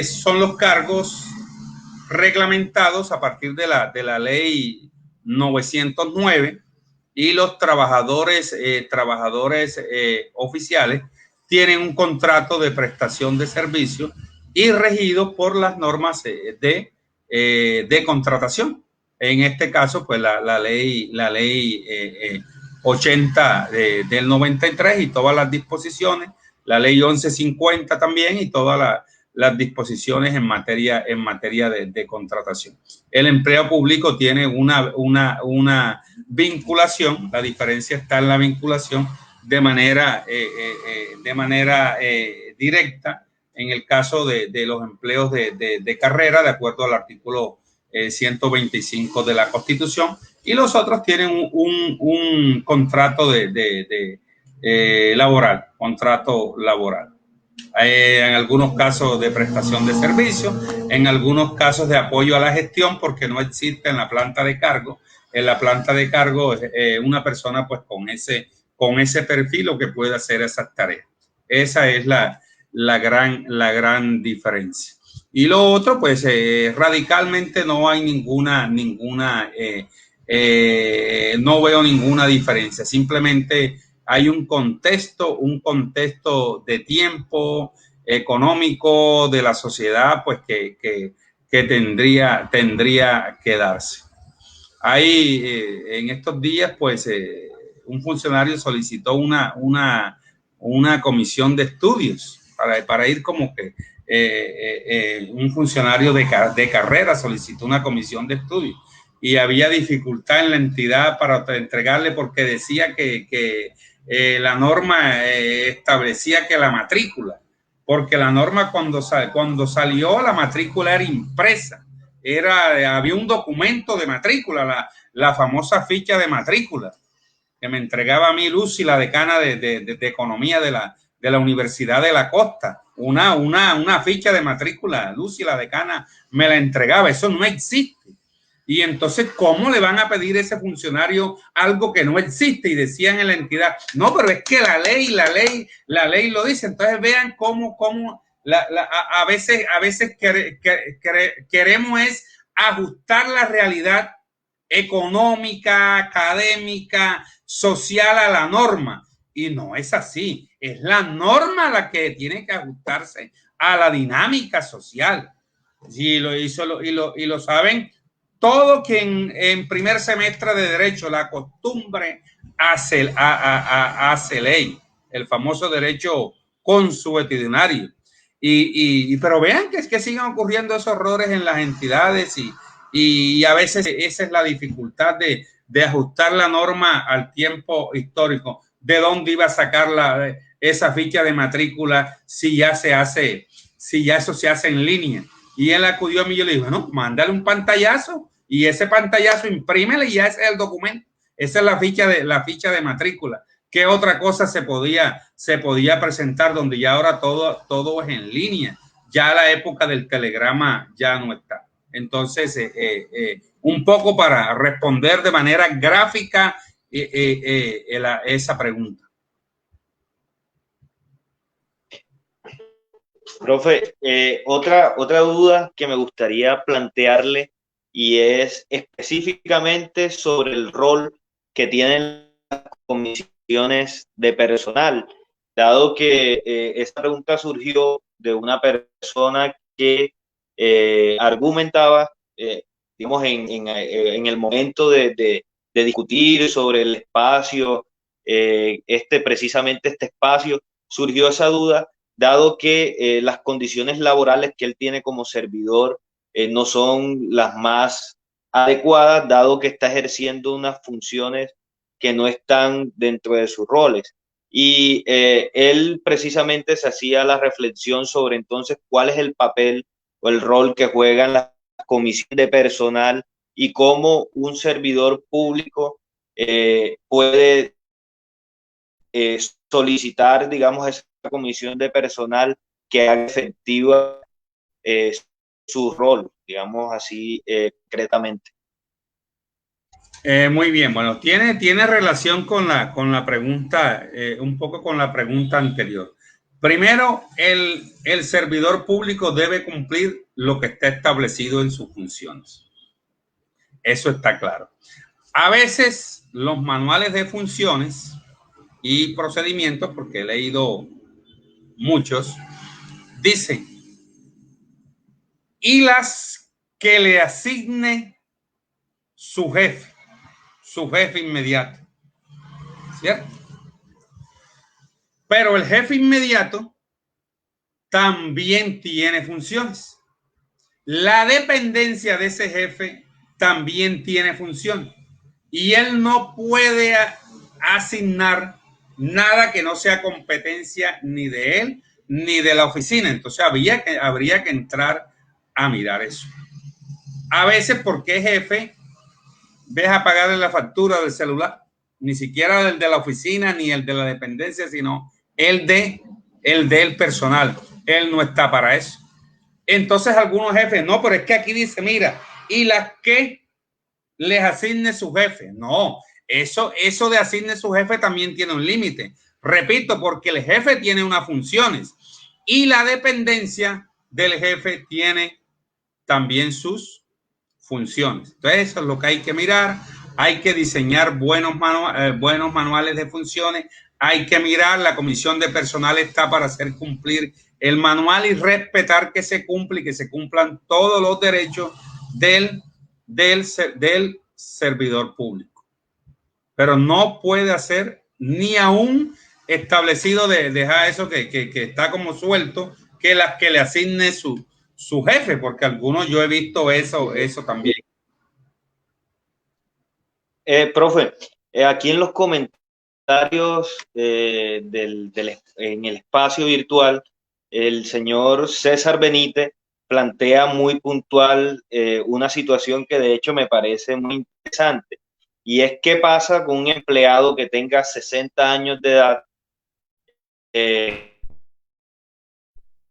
son los cargos reglamentados a partir de la ley 909, y los trabajadores oficiales tienen un contrato de prestación de servicio y regido por las normas de contratación. En este caso, pues la ley 80 del 93 y todas las disposiciones, la ley 1150 también y todas las disposiciones en materia de contratación. El empleo público tiene una vinculación, la diferencia está en la vinculación de manera directa en el caso de los empleos de carrera, de acuerdo al artículo 125 de la Constitución, y los otros tienen un contrato laboral, en algunos casos de prestación de servicios, en algunos casos de apoyo a la gestión, porque no existe en la planta de cargo. En la planta de cargo una persona pues con ese perfil o que puede hacer esas tareas. Esa es la gran diferencia. Y lo otro, pues radicalmente no hay no veo ninguna diferencia. Simplemente hay un contexto de tiempo económico de la sociedad, pues que tendría que darse. Hay en estos días, pues un funcionario solicitó una comisión de estudios para ir como que un funcionario de carrera solicitó una comisión de estudios y había dificultad en la entidad para entregarle porque decía que la norma establecía que la matrícula, porque la norma cuando salió la matrícula era impresa, había un documento de matrícula, la famosa ficha de matrícula que me entregaba a mí Lucy, la decana de economía de la Universidad de la Costa, una ficha de matrícula. Lucy, la decana, me la entregaba. Eso no existe. Y entonces, ¿cómo le van a pedir a ese funcionario algo que no existe? Y decían en la entidad, no, pero es que la ley lo dice. Entonces vean cómo a veces queremos es ajustar la realidad económica, académica, social a la norma. Y no es así. Es la norma la que tiene que ajustarse a la dinámica social. Y lo saben todo quien en primer semestre de Derecho. La costumbre hace ley, el famoso derecho consuetudinario. Pero vean que siguen ocurriendo esos errores en las entidades y a veces esa es la dificultad de ajustar la norma al tiempo histórico. ¿De dónde iba a sacar esa ficha de matrícula si ya eso se hace en línea? Y él acudió a mí y yo le dije, no, mándale un pantallazo y ese pantallazo imprímele y ya ese es el documento. Esa es la ficha de matrícula. ¿Qué otra cosa se podía presentar donde ya ahora todo es en línea? Ya la época del telegrama ya no está. Entonces, un poco para responder de manera gráfica esa pregunta. Profe, otra duda que me gustaría plantearle y es específicamente sobre el rol que tienen las comisiones de personal, dado que esta pregunta surgió de una persona que argumentaba, digamos, en el momento de discutir sobre el espacio, precisamente este espacio, surgió esa duda dado que las condiciones laborales que él tiene como servidor no son las más adecuadas, dado que está ejerciendo unas funciones que no están dentro de sus roles. Y él precisamente se hacía la reflexión sobre entonces cuál es el papel o el rol que juegan las comisiones de personal y cómo un servidor público puede solicitar, digamos, esa comisión de personal que haga efectiva su rol, digamos así, concretamente. Muy bien, bueno, tiene relación con la pregunta, un poco con la pregunta anterior. Primero, el servidor público debe cumplir lo que está establecido en sus funciones. Eso está claro. A veces los manuales de funciones y procedimientos, porque he leído muchos, dicen, y las que le asigne su jefe inmediato, ¿cierto? Pero el jefe inmediato también tiene funciones. La dependencia de ese jefe también tiene funciones. Y él no puede asignar nada que no sea competencia ni de él ni de la oficina. Entonces habría que entrar a mirar eso. A veces porque jefe deja pagarle la factura del celular, ni siquiera el de la oficina ni el de la dependencia, sino el del personal. Él no está para eso. Entonces algunos jefes, no, pero es que aquí dice, mira, y las que les asigne su jefe. No, eso de asigne su jefe también tiene un límite. Repito, porque el jefe tiene unas funciones y la dependencia del jefe tiene también sus funciones. Entonces, eso es lo que hay que mirar. Hay que diseñar buenos manuales de funciones. Hay que mirar, la comisión de personal está para hacer cumplir el manual y respetar que se cumple y que se cumplan todos los derechos del servidor público. Pero no puede hacer ni aún establecido de dejar eso que está como suelto, que las que le asigne su jefe, porque algunos yo he visto eso también. Profe, aquí en los comentarios en el espacio virtual, el señor César Benítez plantea muy puntual una situación que de hecho me parece muy interesante. Y es qué pasa con un empleado que tenga 60 años de edad en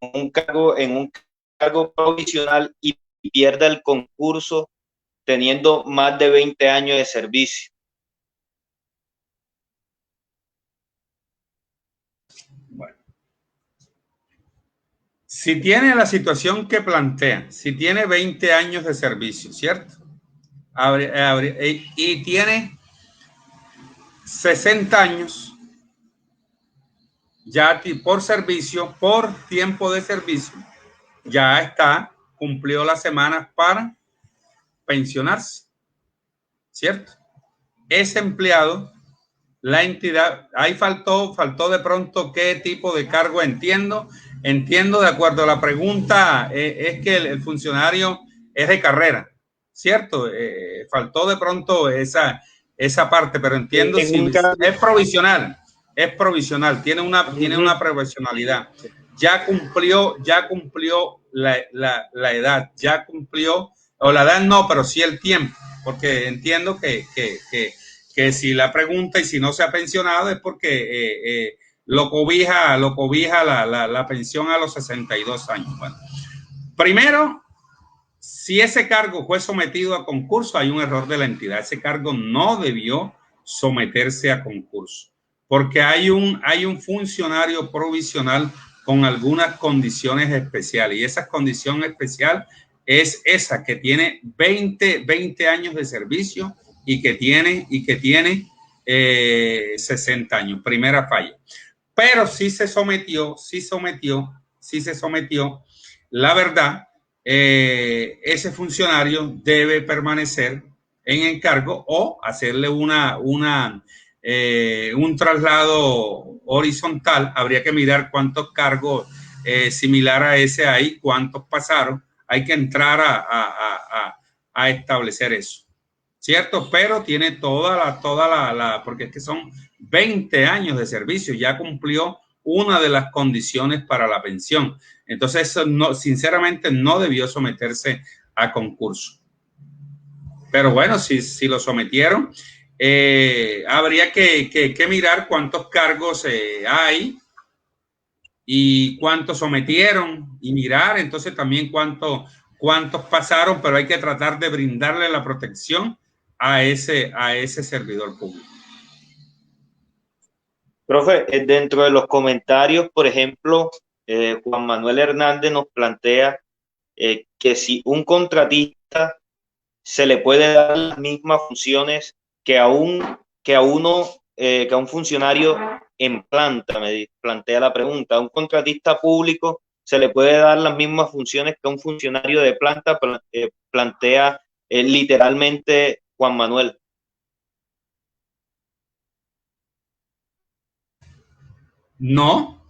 un cargo provisional y pierda el concurso teniendo más de 20 años de servicio. Bueno, si tiene la situación que plantea, si tiene 20 años de servicio, ¿cierto? Y tiene 60 años ya por servicio, por tiempo de servicio, ya está, cumplió las semanas para pensionarse, ¿cierto? Ese empleado, la entidad, ahí faltó de pronto qué tipo de cargo entiendo de acuerdo a la pregunta, es que el funcionario es de carrera, ¿cierto? Faltó de pronto esa parte, pero entiendo si es provisional, tiene una provisionalidad. Ya cumplió la edad, ya cumplió, o la edad no, pero sí el tiempo, porque entiendo que si la pregunta y si no se ha pensionado es porque lo cobija la pensión a los 62 años. Bueno, primero, si ese cargo fue sometido a concurso, hay un error de la entidad. Ese cargo no debió someterse a concurso, porque hay un funcionario provisional con algunas condiciones especiales, y esa condición especial es esa, que tiene 20 años de servicio y que tiene 60 años, primera falla. Pero sí se sometió, la verdad, ese funcionario debe permanecer en encargo o hacerle un traslado horizontal. Habría que mirar cuántos cargos similar a ese hay, cuántos pasaron. Hay que entrar a establecer eso, ¿cierto? Pero tiene porque es que son 20 años de servicio, ya cumplió una de las condiciones para la pensión. Entonces, eso no, sinceramente no debió someterse a concurso. Pero bueno, si lo sometieron, habría que mirar cuántos cargos hay y cuántos sometieron y mirar entonces también cuántos pasaron, pero hay que tratar de brindarle la protección a ese servidor público. Profe, dentro de los comentarios, por ejemplo, Juan Manuel Hernández nos plantea que si un contratista se le puede dar las mismas funciones que a un funcionario en planta, me plantea la pregunta. A un contratista público se le puede dar las mismas funciones que a un funcionario de planta, plantea literalmente Juan Manuel. No,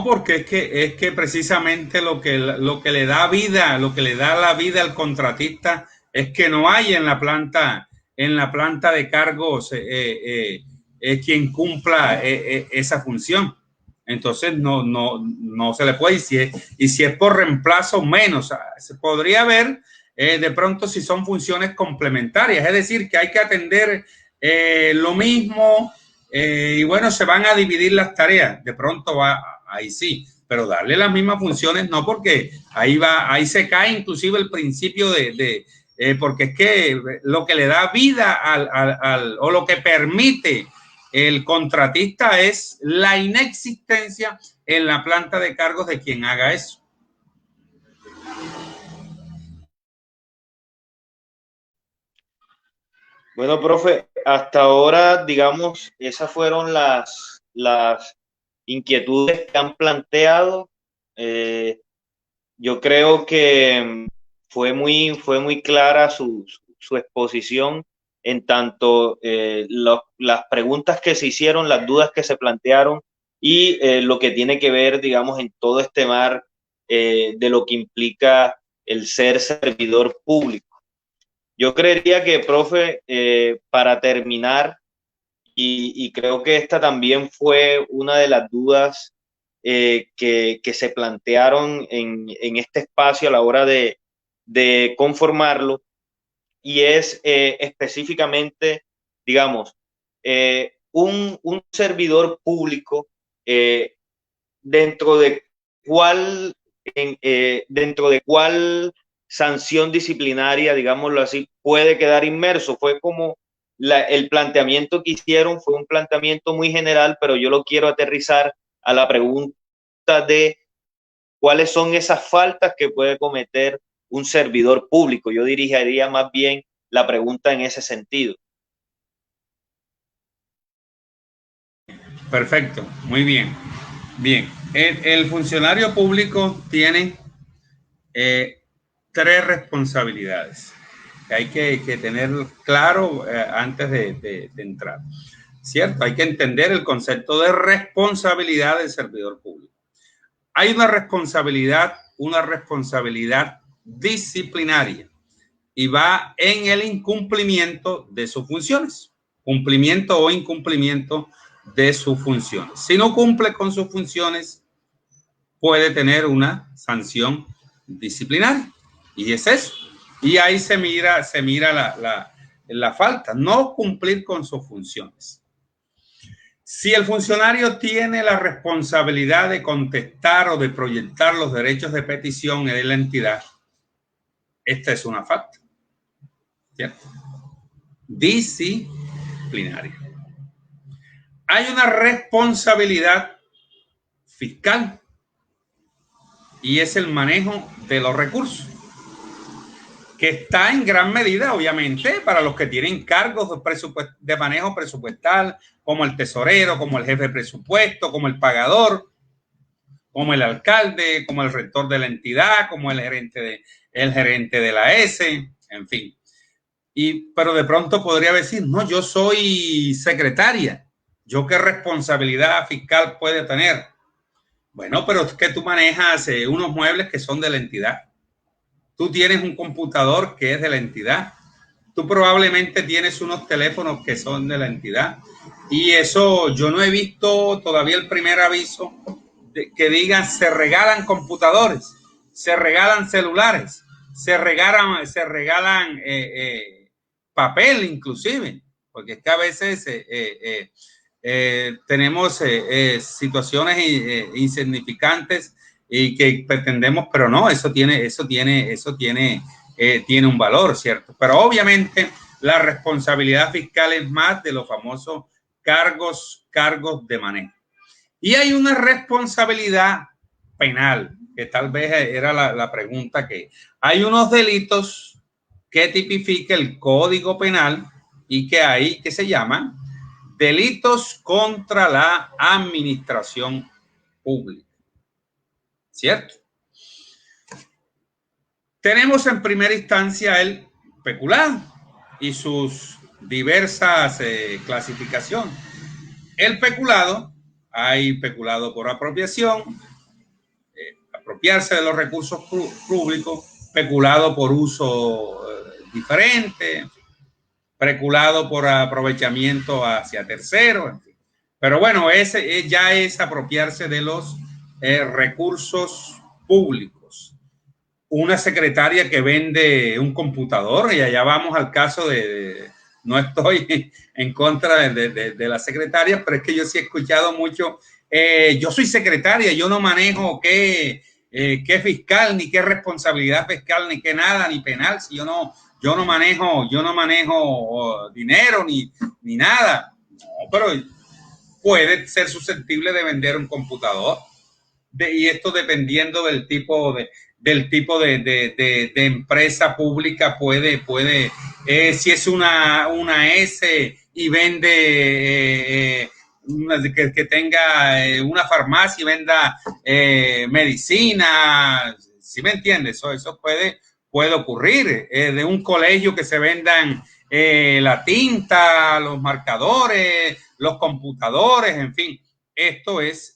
porque es que precisamente lo que le da vida, lo que le da la vida al contratista es que no hay en la planta de cargos quien cumpla esa función. Entonces no se le puede, y si es por reemplazo, menos. Se podría ver de pronto si son funciones complementarias, es decir, que hay que atender lo mismo. Y bueno, se van a dividir las tareas, de pronto ahí sí, pero darle las mismas funciones no, porque ahí se cae inclusive el principio porque es que lo que le da vida o lo que permite el contratista es la inexistencia en la planta de cargos de quien haga eso. Bueno, profe, hasta ahora, digamos, esas fueron las inquietudes que han planteado. Yo creo que fue muy clara su exposición en tanto las preguntas que se hicieron, las dudas que se plantearon y lo que tiene que ver, digamos, en todo este mar de lo que implica el ser servidor público. Yo creería que, profe, para terminar, y creo que esta también fue una de las dudas que se plantearon en este espacio a la hora de conformarlo, y es específicamente, digamos, un servidor público dentro de cuál sanción disciplinaria, digámoslo así, puede quedar inmerso. Fue como el planteamiento que hicieron, fue un planteamiento muy general, pero yo lo quiero aterrizar a la pregunta de cuáles son esas faltas que puede cometer un servidor público. Yo dirigiría más bien la pregunta en ese sentido. Perfecto, muy bien. Bien, el funcionario público tiene tres responsabilidades que hay que tener claro antes de entrar. ¿Cierto? Hay que entender el concepto de responsabilidad del servidor público. Hay una responsabilidad disciplinaria y va en el incumplimiento de sus funciones, cumplimiento o incumplimiento de sus funciones. Si no cumple con sus funciones, puede tener una sanción disciplinaria y es eso. Y ahí se mira la falta, no cumplir con sus funciones. Si el funcionario tiene la responsabilidad de contestar o de proyectar los derechos de petición de la entidad, esta es una falta, ¿cierto? Disciplinaria. Hay una responsabilidad fiscal y es el manejo de los recursos, que está en gran medida, obviamente, para los que tienen cargos de manejo presupuestal, como el tesorero, como el jefe de presupuesto, como el pagador, como el alcalde, como el rector de la entidad, como el gerente de la S, en fin. Pero de pronto podría decir, no, yo soy secretaria, ¿yo qué responsabilidad fiscal puede tener? Bueno, pero es que tú manejas unos muebles que son de la entidad. Tú tienes un computador que es de la entidad. Tú probablemente tienes unos teléfonos que son de la entidad. Y eso yo no he visto todavía el primer aviso que digan se regalan computadores, se regalan celulares, se regalan papel inclusive, porque es que a veces tenemos situaciones insignificantes y que pretendemos, pero no, eso tiene un valor, ¿cierto? Pero obviamente la responsabilidad fiscal es más de los famosos cargos de manejo. Y hay una responsabilidad penal, que tal vez era la pregunta que hay unos delitos que tipifica el Código Penal y que se llaman delitos contra la administración pública. ¿Cierto? Tenemos en primera instancia el peculado y sus diversas clasificaciones. El peculado, hay peculado por apropiación, apropiarse de los recursos públicos, peculado por uso diferente, peculado por aprovechamiento hacia terceros, en fin. Pero bueno, ese ya es apropiarse de los recursos públicos. Una secretaria que vende un computador, y allá vamos al caso no estoy en contra de las secretarias, pero es que yo sí he escuchado mucho, yo soy secretaria, yo no manejo qué fiscal, ni qué responsabilidad fiscal, ni qué nada, ni penal, si yo no manejo dinero, ni nada. No, pero puede ser susceptible de vender un computador, y esto dependiendo del tipo de empresa pública puede si es una S y vende que tenga una farmacia y venda medicina, ¿sí me entiendes? Eso puede ocurrir. De un colegio que se vendan la tinta, los marcadores, los computadores, en fin. Esto es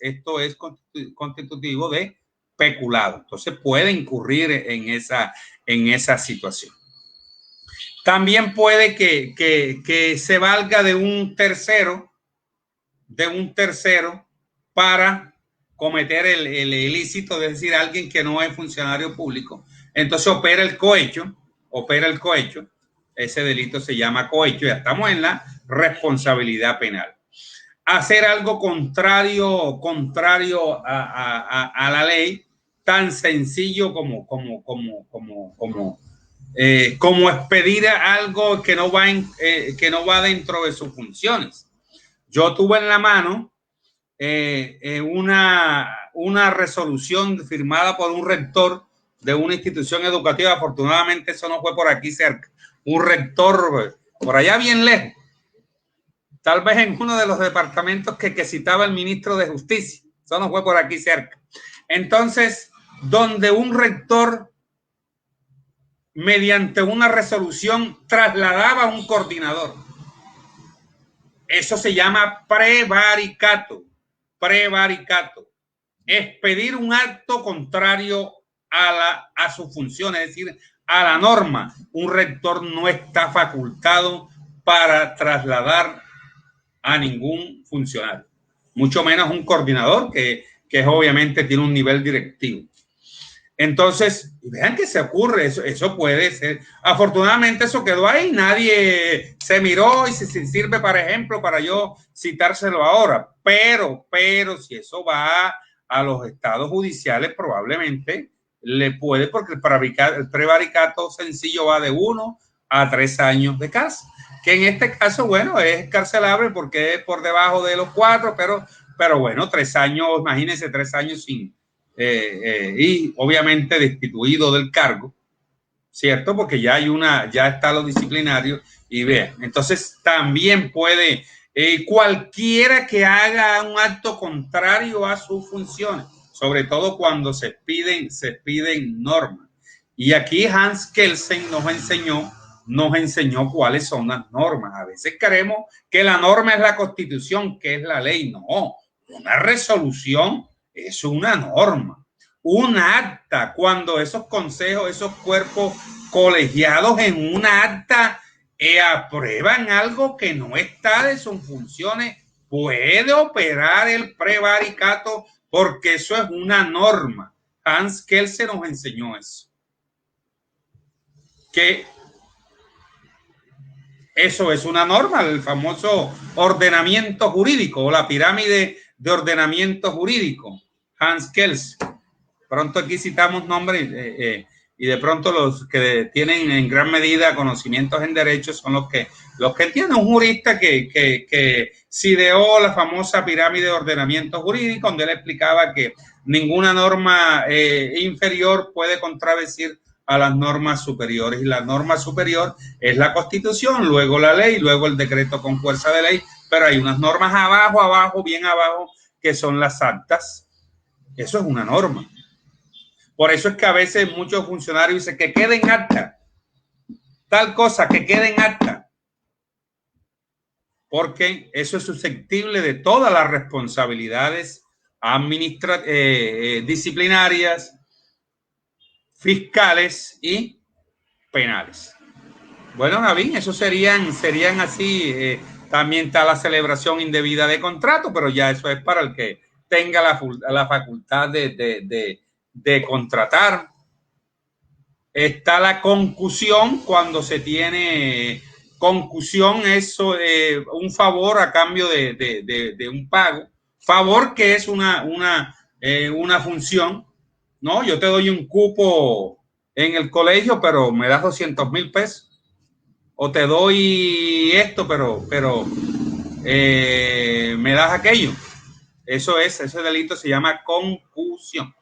constitutivo de peculado. Entonces puede incurrir en esa situación. También puede que se valga de un tercero para cometer el ilícito, es decir, alguien que no es funcionario público. Entonces opera el cohecho. Ese delito se llama cohecho. Ya estamos en la responsabilidad penal. Hacer algo contrario a la ley tan sencillo como expedir algo que no va dentro de sus funciones. Yo tuve en la mano una resolución firmada por un rector de una institución educativa. Afortunadamente eso no fue por aquí cerca, un rector por allá bien lejos, tal vez en uno de los departamentos que citaba el ministro de Justicia. Eso no fue por aquí cerca. Entonces, donde un rector, mediante una resolución, trasladaba a un coordinador. Eso se llama prevaricato. Prevaricato. Expedir un acto contrario a su función, es decir, a la norma. Un rector no está facultado para trasladar a ningún funcionario, mucho menos un coordinador que obviamente tiene un nivel directivo. Entonces, vean que se ocurre, eso puede ser. Afortunadamente eso quedó ahí, nadie se miró y se sirve, por ejemplo, para yo citárselo ahora. Pero si eso va a los estados judiciales, probablemente le puede, porque el prevaricato sencillo va de 1 a 3 años de cárcel, que en este caso, bueno, es carcelable porque es por debajo de los 4, pero bueno, 3 años, imagínense, 3 años sin... y obviamente destituido del cargo, ¿cierto? Porque ya está lo disciplinario y vean. Entonces también puede cualquiera que haga un acto contrario a sus funciones, sobre todo cuando se piden normas. Y aquí Hans Kelsen nos enseñó cuáles son las normas. A veces creemos que la norma es la Constitución, que es la ley. No, una resolución es una norma, un acta. Cuando esos consejos, esos cuerpos colegiados en una acta aprueban algo que no está de sus funciones, puede operar el prevaricato porque eso es una norma. Hans Kelsen nos enseñó eso, que eso es una norma, el famoso ordenamiento jurídico o la pirámide de ordenamiento jurídico. Hans Kelsen. Pronto aquí citamos nombres y de pronto los que tienen en gran medida conocimientos en derecho son los que entienden. Un jurista que ideó la famosa pirámide de ordenamiento jurídico, donde él explicaba que ninguna norma inferior puede contradecir a las normas superiores, y la norma superior es la Constitución, luego la ley, luego el decreto con fuerza de ley, pero hay unas normas abajo, bien abajo, que son las actas. Eso es una norma. Por eso es que a veces muchos funcionarios dicen que quede en acta, tal cosa, que quede en acta, porque eso es susceptible de todas las responsabilidades disciplinarias, fiscales y penales. Bueno, Navín, eso serían así. También está la celebración indebida de contrato, pero ya eso es para el que tenga la facultad de contratar. Está la concusión, cuando se tiene concusión, eso un favor a cambio de un pago. Favor que es una función, ¿no? Yo te doy un cupo en el colegio, pero me das 200,000 pesos. O te doy esto, pero me das aquello. Ese delito se llama concusión.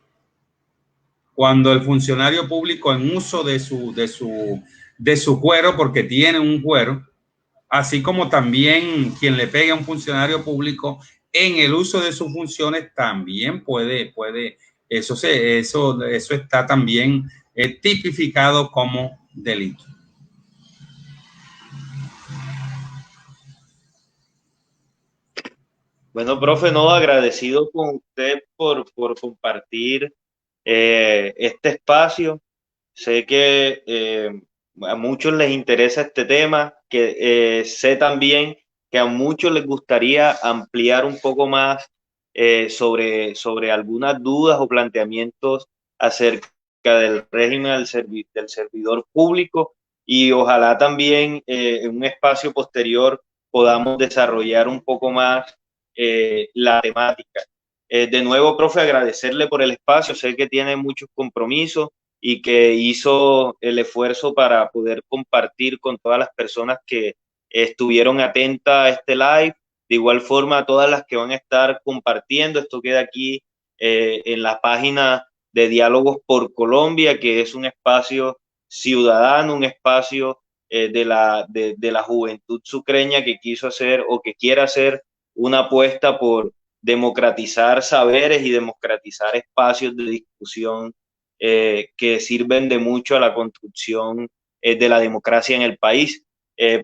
Cuando el funcionario público, en uso de su fuero, porque tiene un fuero, así como también quien le pegue a un funcionario público en el uso de sus funciones, también puede eso está también tipificado como delito. Bueno, profe, no, agradecido con usted por compartir este espacio. Sé que a muchos les interesa este tema, que sé también que a muchos les gustaría ampliar un poco más sobre algunas dudas o planteamientos acerca del régimen del servidor público, y ojalá también en un espacio posterior podamos desarrollar un poco más la temática. De nuevo, profe, agradecerle por el espacio. Sé que tiene muchos compromisos y que hizo el esfuerzo para poder compartir con todas las personas que estuvieron atentas a este live. De igual forma, a todas las que van a estar compartiendo, esto queda aquí en la página de Diálogos por Colombia, que es un espacio ciudadano, un espacio de la juventud sucreña que quiso hacer o que quiere hacer una apuesta por democratizar saberes y democratizar espacios de discusión que sirven de mucho a la construcción de la democracia en el país.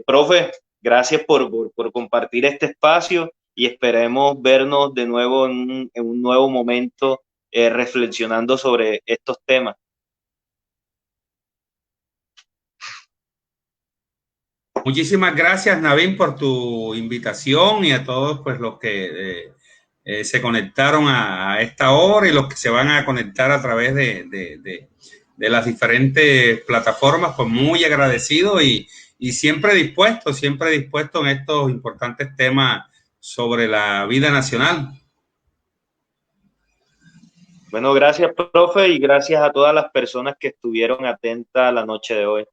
Profe, gracias por compartir este espacio y esperemos vernos de nuevo en un nuevo momento reflexionando sobre estos temas. Muchísimas gracias, Naveen, por tu invitación y a todos pues los que se conectaron a esta hora y los que se van a conectar a través de las diferentes plataformas, pues muy agradecido y siempre dispuesto en estos importantes temas sobre la vida nacional. Bueno, gracias, profe, y gracias a todas las personas que estuvieron atentas la noche de hoy.